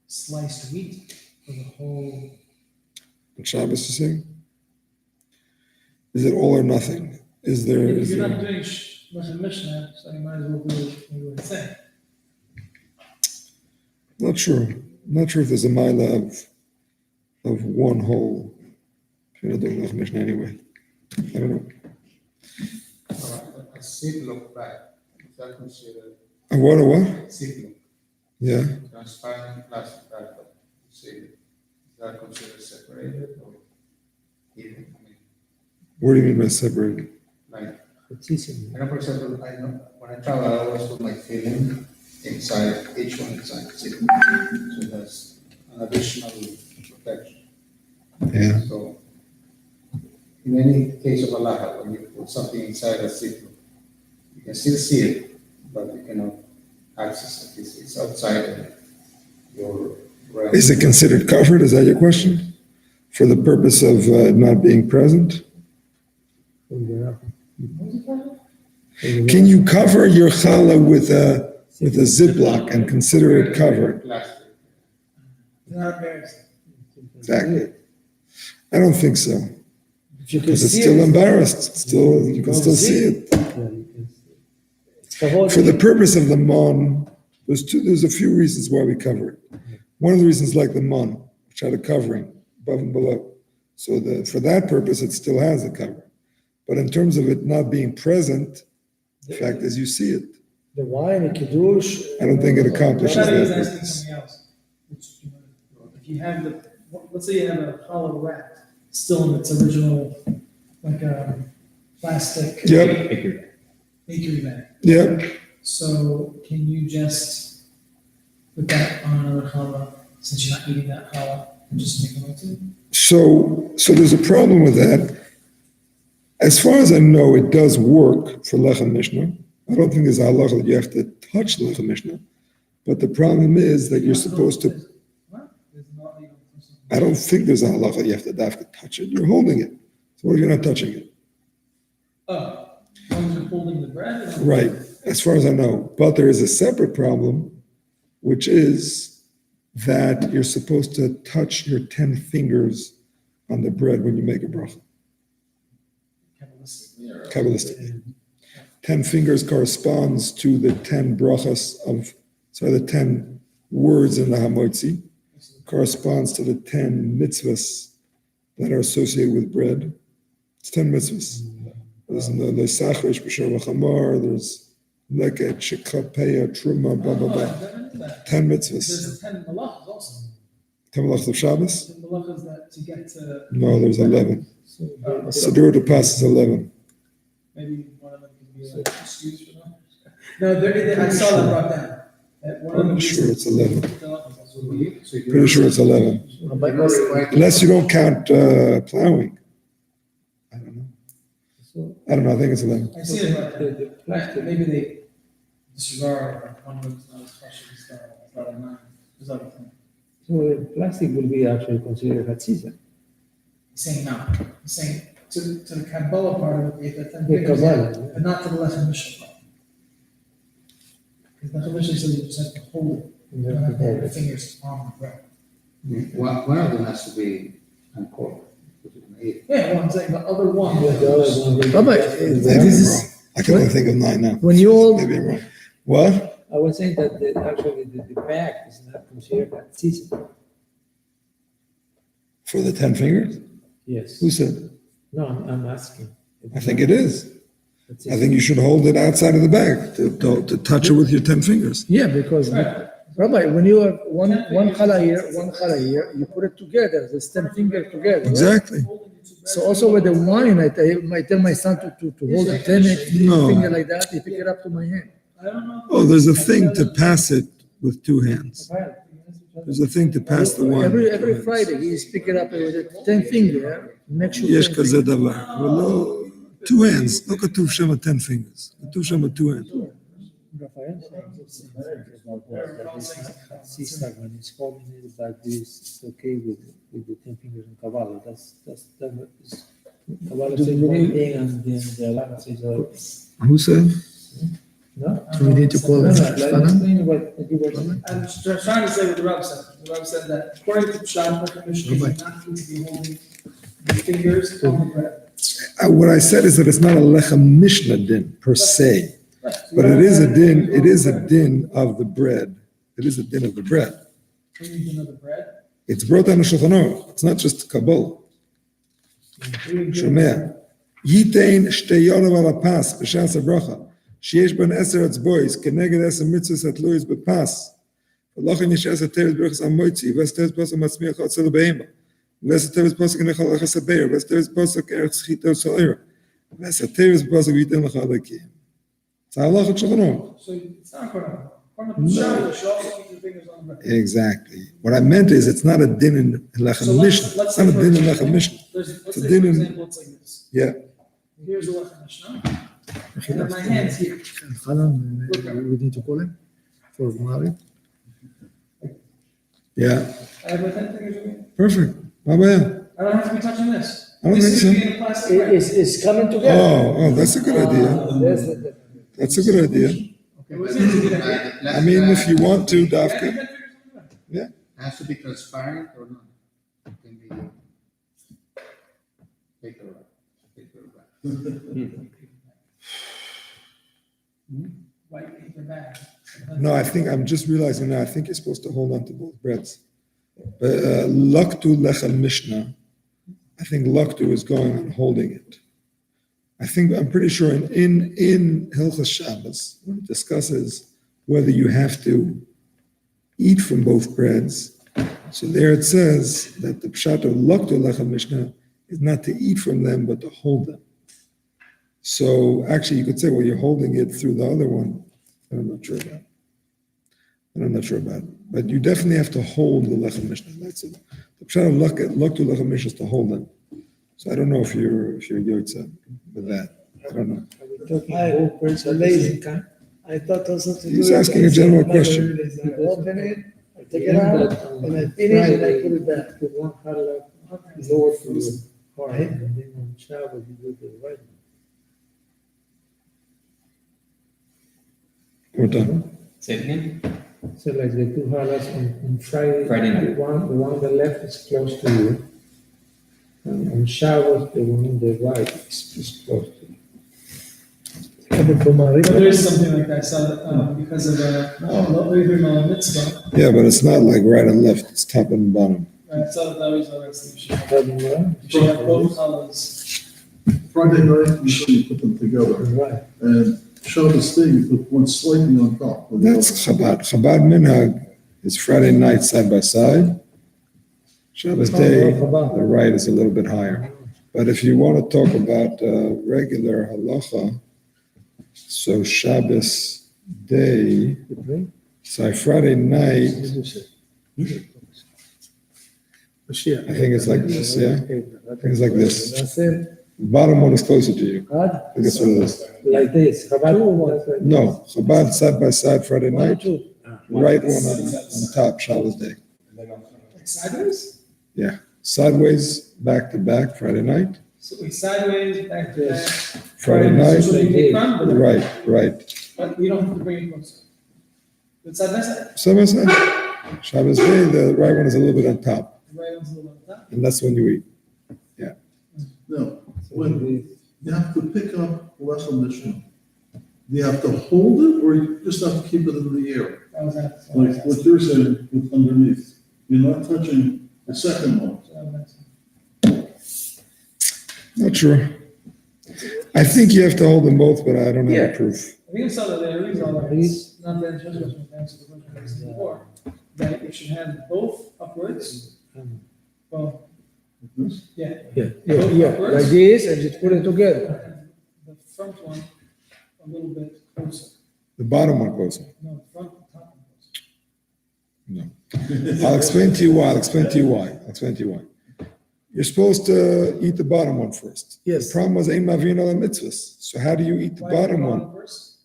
sliced wheat or the whole? What Shabbos is saying? Is it all or nothing? Is there? If Is you're not there doing Lechem Mishnah, so you might as well do maybe what it's saying. not sure. Not sure if there's a mila of one whole. If you're not doing Lechem Mishnah anyway. I don't know. A ziploc bag, is that considered A what? A what? ziploc? Yeah. Transparent plastic bag, but is that considered separated or even? I mean, What do you mean by separated? like, It's easy. I know, for example, I know when I travel, I always put my filling inside, each one inside the ziploc. So that's an additional protection. Yeah. So in any case of halacha, when you put something inside a ziploc, you can still see it, but you cannot access it. It's outside of your realm. Is it considered covered? Is that your question? For the purpose of not being present? Can you cover your challah with a Ziploc and consider it covered? Plastic. It's not embarrassing. Exactly. I don't think so. If you can Because it's see still it, embarrassed. It's still, you can still see it. it's kavod. For the purpose of the mon, there's a few reasons why we cover it. One of the reasons, like the mon, which had a covering above and below. So for that purpose, it still has a cover. But in terms of it not being present, the fact is you see it. The wine, the kiddush. I don't think it accomplishes Shadi is that asking purpose. something else. Which, if you have let's say you have a hollow rat still in its original, like a plastic. Yep, Bakery bag. yep. So can you just put that on another challah, since you're not eating that challah, and just make a note of it? So there's a problem with that. As far as I know, it does work for Lechem Mishnah. I don't think there's a halacha that you have to touch the Lechem Mishnah. But the problem is that you're supposed to, What? There's not even- I don't think there's a halacha that you have to touch it. You're holding it. So what if you're not touching it? Oh, as long as you're holding the bread? Right, as far as I know. But there is a separate problem, which is that you're supposed to touch your 10 fingers on the bread when you make a bracha. Kabbalistically. 10 fingers corresponds to the 10 brachos the 10 words in the Hamotzi, corresponds to the 10 mitzvahs that are associated with bread. It's 10 mitzvahs. There's the Sachrish, B'Shor V'Chamor, there's Leket, Shekapeya, Truma, blah, blah, blah. 10 mitzvahs. There's 10 malachas also. 10 malachas of Shabbos? 10 malachas that to get to. No, there's 11. So the- Siddur to pass is 11. Maybe one of them could be like excuse for that. No, I saw that brought down. That one of them. I'm sure it's 11. So you're- Pretty sure it's 11. But you're required to- Unless you don't count plowing. I don't know. So I don't know. I think it's 11. I see it right the, there. the plastic, Maybe they disregard one of them's not as special as the other 9. There's other thing. so the plastic will be actually considered hatzisa. Saying no, saying to the Kabbalah part of it, that The Kabbalah, but not to the Lechem Mishnah part. Because the Lechem Mishnah says you just have to hold it, you don't have to have your fingers on the bread. One of them has to be uncorked. Which is an 8. Yeah, one thing, the other one. The other one will be- Rabbi, Maybe this I'm is, wrong. I can only think of 9 now. when you all, Maybe I'm wrong. What? I was saying that actually the bag is not considered hatzisa. For the 10 fingers? Yes. Who said? No, I'm asking. I think it is. Hatzisa. I think you should hold it outside of the bag to touch it with your 10 fingers. yeah, because, Rabbi, when you have one challah here, you put it together, there's 10 fingers together. right? Exactly. So also with the wine, I might tell my son to hold a 10 No. finger like that, he pick it up to my hand. I don't know. Oh, there's a thing to pass it with 2 hands. There's a thing to pass the wine. Every Friday, he's pick it up with a 10 finger, make sure. יש 10 כזה דבר. ולא, 2 hands. לא כתוב שם 10 fingers. כתוב שם 2 hands. Raphael says about that it's not hatzisa when it's holding it like this, it's okay with the 10 fingers in Kabbalah. That is, Kabbalah says one thing and then the Alana says other thing. Who said? No? Do we need to call No, him? no, like explain what you were saying. I'm just trying to say what the Rav said. The Rav said that according to Pshat, the Mishnah, you're not need to be holding your fingers on the bread. What I said is that it's not a lechem mishnah din per se, but it is a din. It is a din of the bread. It is a din of the bread. When you do another bread. It's brought down in Shulchan Aruch. It's not just Kabbalah. Shomea. Yitein shtei yonav al pas b'shas habracha. Sheyesh ben 10 atzbois keneged 10 mitzvos atluis b'pas. V'lochen yesh 10 teres brachos amoitzi. V'es teres posuk matzmiach otzel behema. V'es teres posuk nechal achas habeir. V'es teres posuk erech schito so'ira. V'es teres posuk yiten lecha adakiyim. It's a halacha of Shulchan Aruch. So it's not according to According to Pshat, you should also keep your fingers on the bread. Exactly. What I meant is it's not a din in lechem So mishnah. let's It's not a say, din for in lechem example, mishnah. let's It's a say, din for in- example, it's like this. Yeah. Here's the Lechem Mishnah, and then my hand's here. Hanan, we need to call him for Mari. Yeah. I have my 10 fingers with me. Perfect. Baba. I don't have to be touching this. I don't This think is so. being a plastic bread. It's coming together. Oh, that's a good idea. That's a good idea. It was easy to get. I mean, if you want to, I have Dafka. 10 fingers on the bread. Has to be transparent or not? It can be paper wrap. White paper bag. No, I think, I'm just realizing now, I think you're supposed to hold on to both breads. But Laktu Lechem Mishnah, I think Laktu is going on holding it. I'm pretty sure in Hilchas Shabbos, when it discusses whether you have to eat from both breads, so there it says that the pshat of Laktu Lechem Mishnah is not to eat from them, but to hold them. So actually, you could say, well, you're holding it through the other one. I'm not sure about it. But you definitely have to hold the Lechem Mishnah. That's it. The pshat of Laktu Lechem Mishnah is to hold them. So I don't know if you're Yotza with that. I don't know. Are we talking both birds at the same time? I thought also to He's do it asking a general question. I open it, I take it Yeah, out, but on and I finish and I Friday, put it back. put one cutlet lower to the heart, and then on Shabbos you do the right one. We're done. Say it again? So like the two halas on Friday. Friday night. The one on the left is close to you. And on Shabbos, the one on the right is close to you. Coming from a But river. there is something like that, so, because of the mitzvah, Yeah, but it's not like right and left, it's top and bottom. so that was always, you should have both colors. Friday night, you put them together, Right. and Shabbos day, you put one slightly on top. of the That's other. Chabad. Chabad Minhag is Friday night side by side. Shabbos day, the right is a little bit higher. But if you want to talk about regular halacha, so Shabbos day, sorry, Friday night, I think it's like this, yeah? I think it's like this. The bottom one is closer to you. I think that's what it is. Like this. Chabad, that's right. No, Chabad side by side Friday night, right one on top Shabbos day. Like sideways? Yeah, sideways, back to back Friday night, So we sideways, back to back. Friday night, So you take front, but- right. But we don't have to bring it closer. It's side by side, Side by side. Shabbos day, the right one is a little bit on top, the right one's a little on top. and that's when you eat. Now, when you have to pick up Lechem Mishnah, do you have to hold it, or you just have to keep it in the air? That was that. Like what you're saying with underneath, you're not touching the second one. Not sure. I think you have to hold them both, but I don't have the proof. I think it's not that there is all it's not that it's just what to answer the question I asked before. That you should have both upwards. Well, This? yeah. Yeah, like this, and just put it together. The front one a little bit closer. The bottom one closer. No, the front, the top one closer. No. I'll explain to you why. You're supposed to eat the bottom one first. Yes. The problem was Ein Mavin Ala Mitzvahs. So how do you eat the Why bottom the one? first?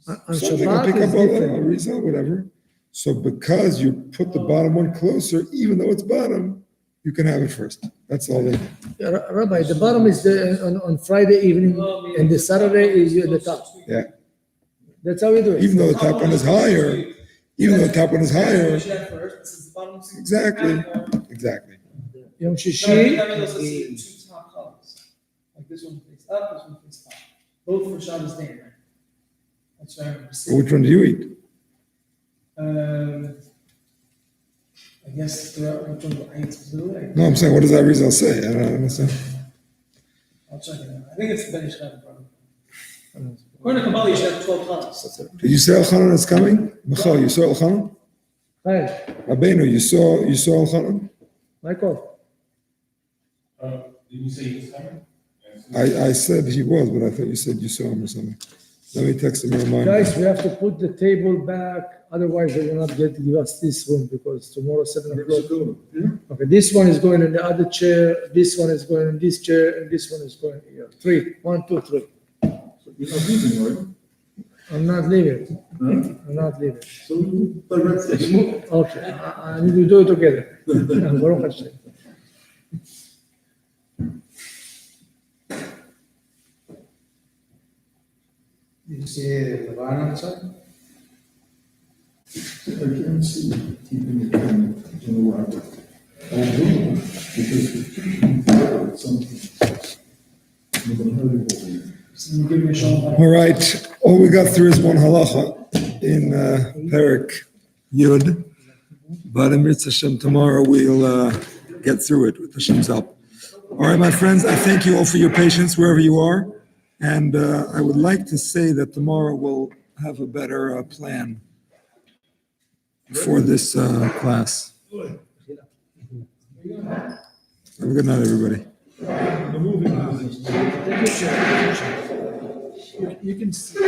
On Something I Shabbat pick is up a different. result, whatever. So because you put the bottom one closer, even though it's bottom, you can have it first. That's all they do. Rabbi, the bottom is on Friday evening, and the Saturday is at the top. Yeah. That's how we do it. Even though the top one is higher, even though the top one is higher, exactly. Yom Two Shishi, top colors. Like this one face up, this one face top. Both for Shabbos day and night. That's what I remember seeing. Which one do you eat? I guess throughout which one do I eat to do it? No, I'm saying, what does that result say? I don't understand. I'll check it out. I think it's Ben Ishkan, probably. According to Kabbalah, you should have 12 colors. Did you say Elchanan is coming? Michal, you saw Elchanan? hi, Rabbeinu, you saw Elchanan? Michael. Did you say he was coming? I said he was, but I thought you said you saw him or something. Let me text him and remind him. Guys, we have to put the table back, otherwise they will not get to give us this room, because tomorrow 7:00. Yeah. Okay, this one is going in the other chair, this one is going in this chair, and this one is going here. 3, 1, 2, 3. So you're not leaving, right? I'm not leaving, Huh? I'm not leaving. So you direct this. Okay, I need to do it together. Baruch Hashem. Did you see the barn outside? I can't see keeping it in the rack. Because it's something. So you give me a show. All right, all we got through is one halacha in Perek Yud. But in Mitzvah Hashem, tomorrow we'll get through it with Hashem's help. All right, my friends, I thank you all for your patience wherever you are. And I would like to say that tomorrow we'll have a better plan for this class. Have a good night, everybody. You can see.